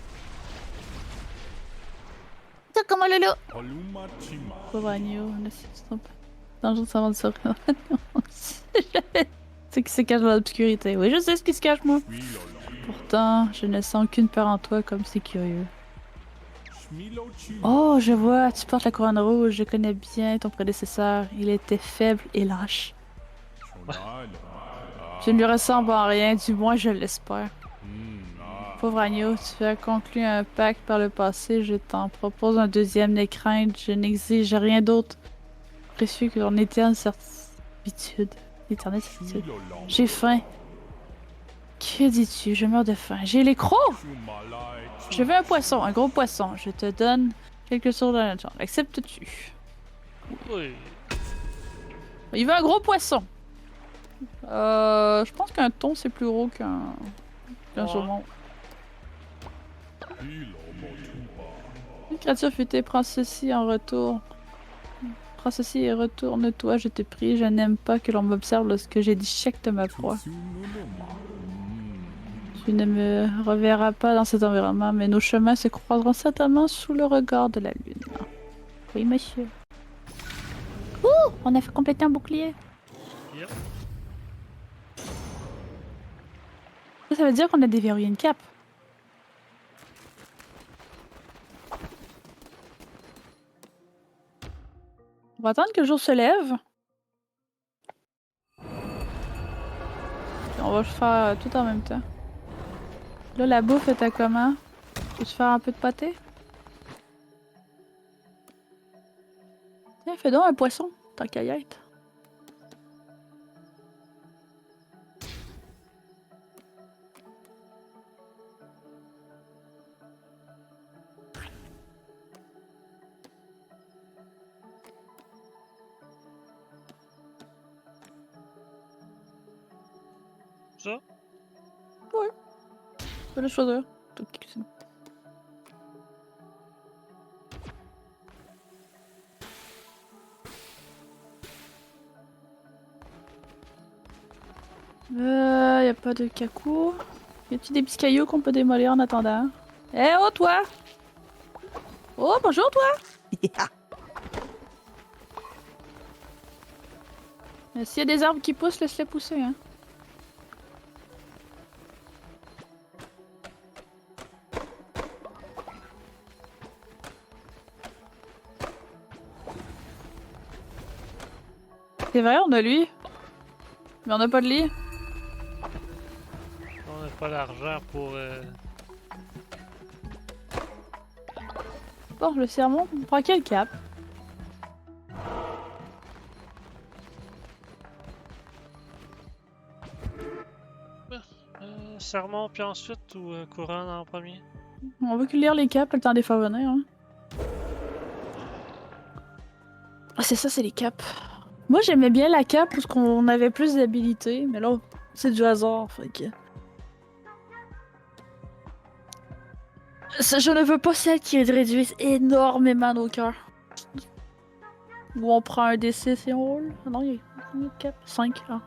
C'est comme un lolo! Paluma Chima. Pauvre agneau, ne se trompe pas. Danger de savoir de sortir. C'est qui se cache dans l'obscurité. Oui, je sais ce qui se cache, moi. Pourtant, je ne sens aucune peur en toi, comme c'est curieux. Oh, je vois, tu portes la couronne rouge. Je connais bien ton prédécesseur. Il était faible et lâche. Je ne lui ressemble en rien, du moins je l'espère. Pauvre agneau, tu as conclu un pacte par le passé. Je t'en propose un deuxième, n'aie crainte. Je n'exige rien d'autre précieux que ton éternelle certitude. Éternelle certitude. J'ai faim. Que dis-tu? Je meurs de faim. J'ai les crocs! Je veux un poisson, un gros poisson. Je te donne quelque chose dans la chambre. Acceptes-tu? Oui. Il veut un gros poisson. Je pense qu'un thon c'est plus gros qu'un Ouais. saumon. Une créature futée, prends ceci en retour. Prends ceci et retourne-toi, je te prie. Je n'aime pas que l'on m'observe lorsque j'ai d'échec ma proie. Tu ne me reverras pas dans cet environnement, mais nos chemins se croiseront certainement sous le regard de la lune. Oui, monsieur. Ouh! On a fait compléter un bouclier. Yep. Ça veut dire qu'on a déverrouillé une cape. On va attendre que le jour se lève. Puis on va faire tout en même temps. Là, la bouffe est à comment? Peux-tu faire un peu de pâté? Tiens, fais donc un poisson, tant qu'à y être. Ça? Ouais. Tu peux le choisir. Tout qui cuisine. Y a pas de cacou. Y a-t-il des petits cailloux qu'on peut démolir en attendant? Eh oh toi! Oh bonjour toi! S'il y a des arbres qui poussent, laisse-les pousser hein. C'est vrai, on a lui. Mais on n'a pas de lit. On n'a pas l'argent pour... Bon, le sermon, on prend quel cap? sermon, puis ensuite, ou couronne en premier? On veut que lire les caps, le temps des faire venir. Hein. Ah, c'est ça, c'est les caps. Moi, j'aimais bien la cape parce qu'on avait plus d'habilité, mais là, c'est du hasard, fait que... Je ne veux pas celle qui réduise énormément nos cœurs. Où on prend un D6 et on roule. Ah non, il y a combien de cap? 5. Ah.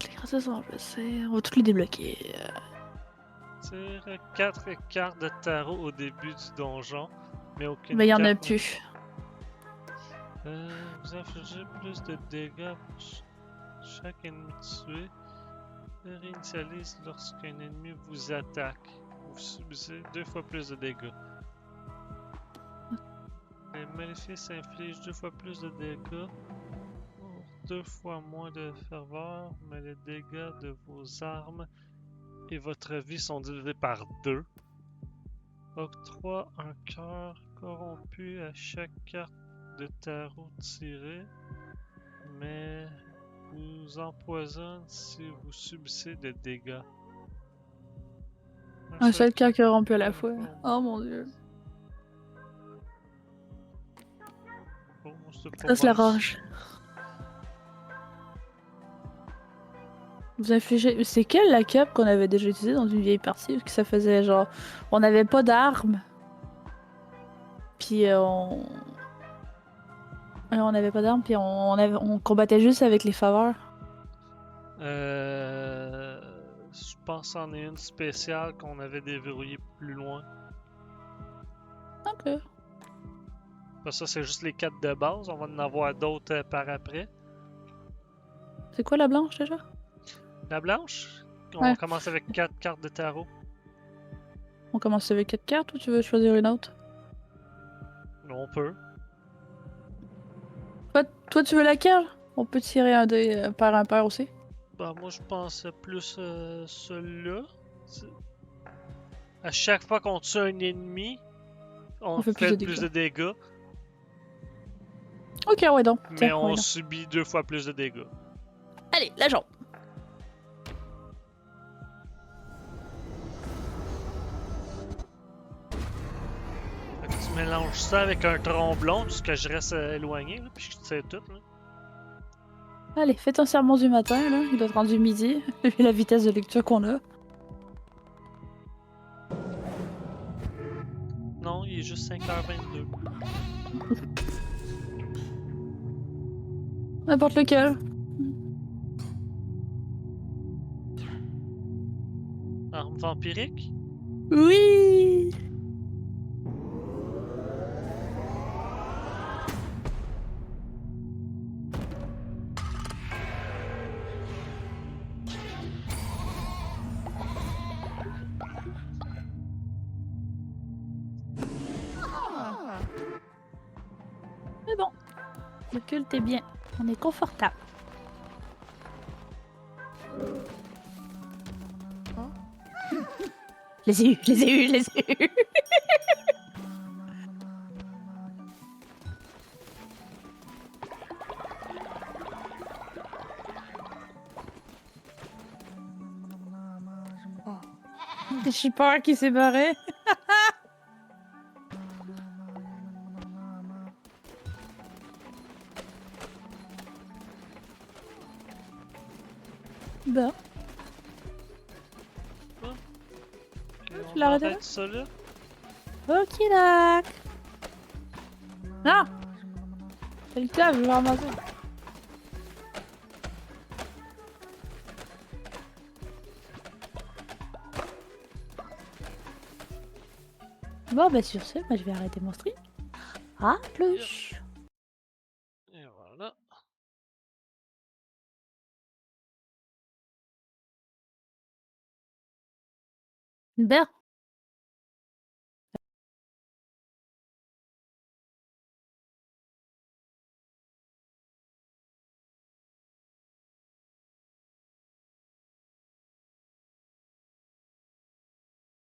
Les grâces sont blessées. On va toutes les débloquer. Tire 4 cartes de tarot au début du donjon, mais aucune Mais il y en a carte plus. vous infligez plus de dégâts pour chaque ennemi tué. Réinitialise lorsqu'un ennemi vous attaque. Vous subissez 2 fois plus de dégâts. Les maléfices infligent 2 fois plus de dégâts pour 2 fois moins de ferveur, mais les dégâts de vos armes et votre vie sont divisés par 2. Octroie un cœur corrompu à chaque carte de tarot tirée, mais vous empoisonne si vous subissez des dégâts. Un seul cœur qui rompu à la fois. Oh mon dieu. Ça, c'est la rage. Vous infligez... C'est quelle la cape qu'on avait déjà utilisée dans une vieille partie? Parce que ça faisait genre... On n'avait pas d'armes. Puis on... On n'avait pas d'armes, puis on combattait juste avec les faveurs. Je pense c'en est une spéciale qu'on avait déverrouillée plus loin. Ok. Ça, c'est juste les 4 de base. On va en avoir d'autres par après. C'est quoi la blanche déjà? La blanche, on Ouais. commence avec 4 cartes de tarot. On commence avec 4 cartes ou tu veux choisir une autre? On peut. Toi, tu veux laquelle? On peut tirer un dé par un pair aussi. Bah, moi, je pense plus celui-là. À chaque fois qu'on tue un ennemi, on fait plus de dégâts. Ok, ouais donc. Mais Tiens, on ouais, subit 2 fois plus de dégâts. allez, la jambe. Fait que tu mélanges ça avec un tromblon, puisque je reste éloigné, là, puis je tire tout. Là. Allez, fais ton sermon du matin, là. Il doit être rendu midi, vu la vitesse de lecture qu'on a. Non, il est juste 5h22. N'importe lequel. Arme vampirique? Oui! Mais bon, le culte est bien. On est confortable. Je les ai eus, je les ai eus, je les ai eus. C'est Shipper qui s'est barré. Bon. Tu l'as arrêté là? ça là? Ok, dac. Non! C'est le club, je vais ramasser. Bon, bah sur ce, moi je vais arrêter mon stream. À plus. Et voilà. Ben,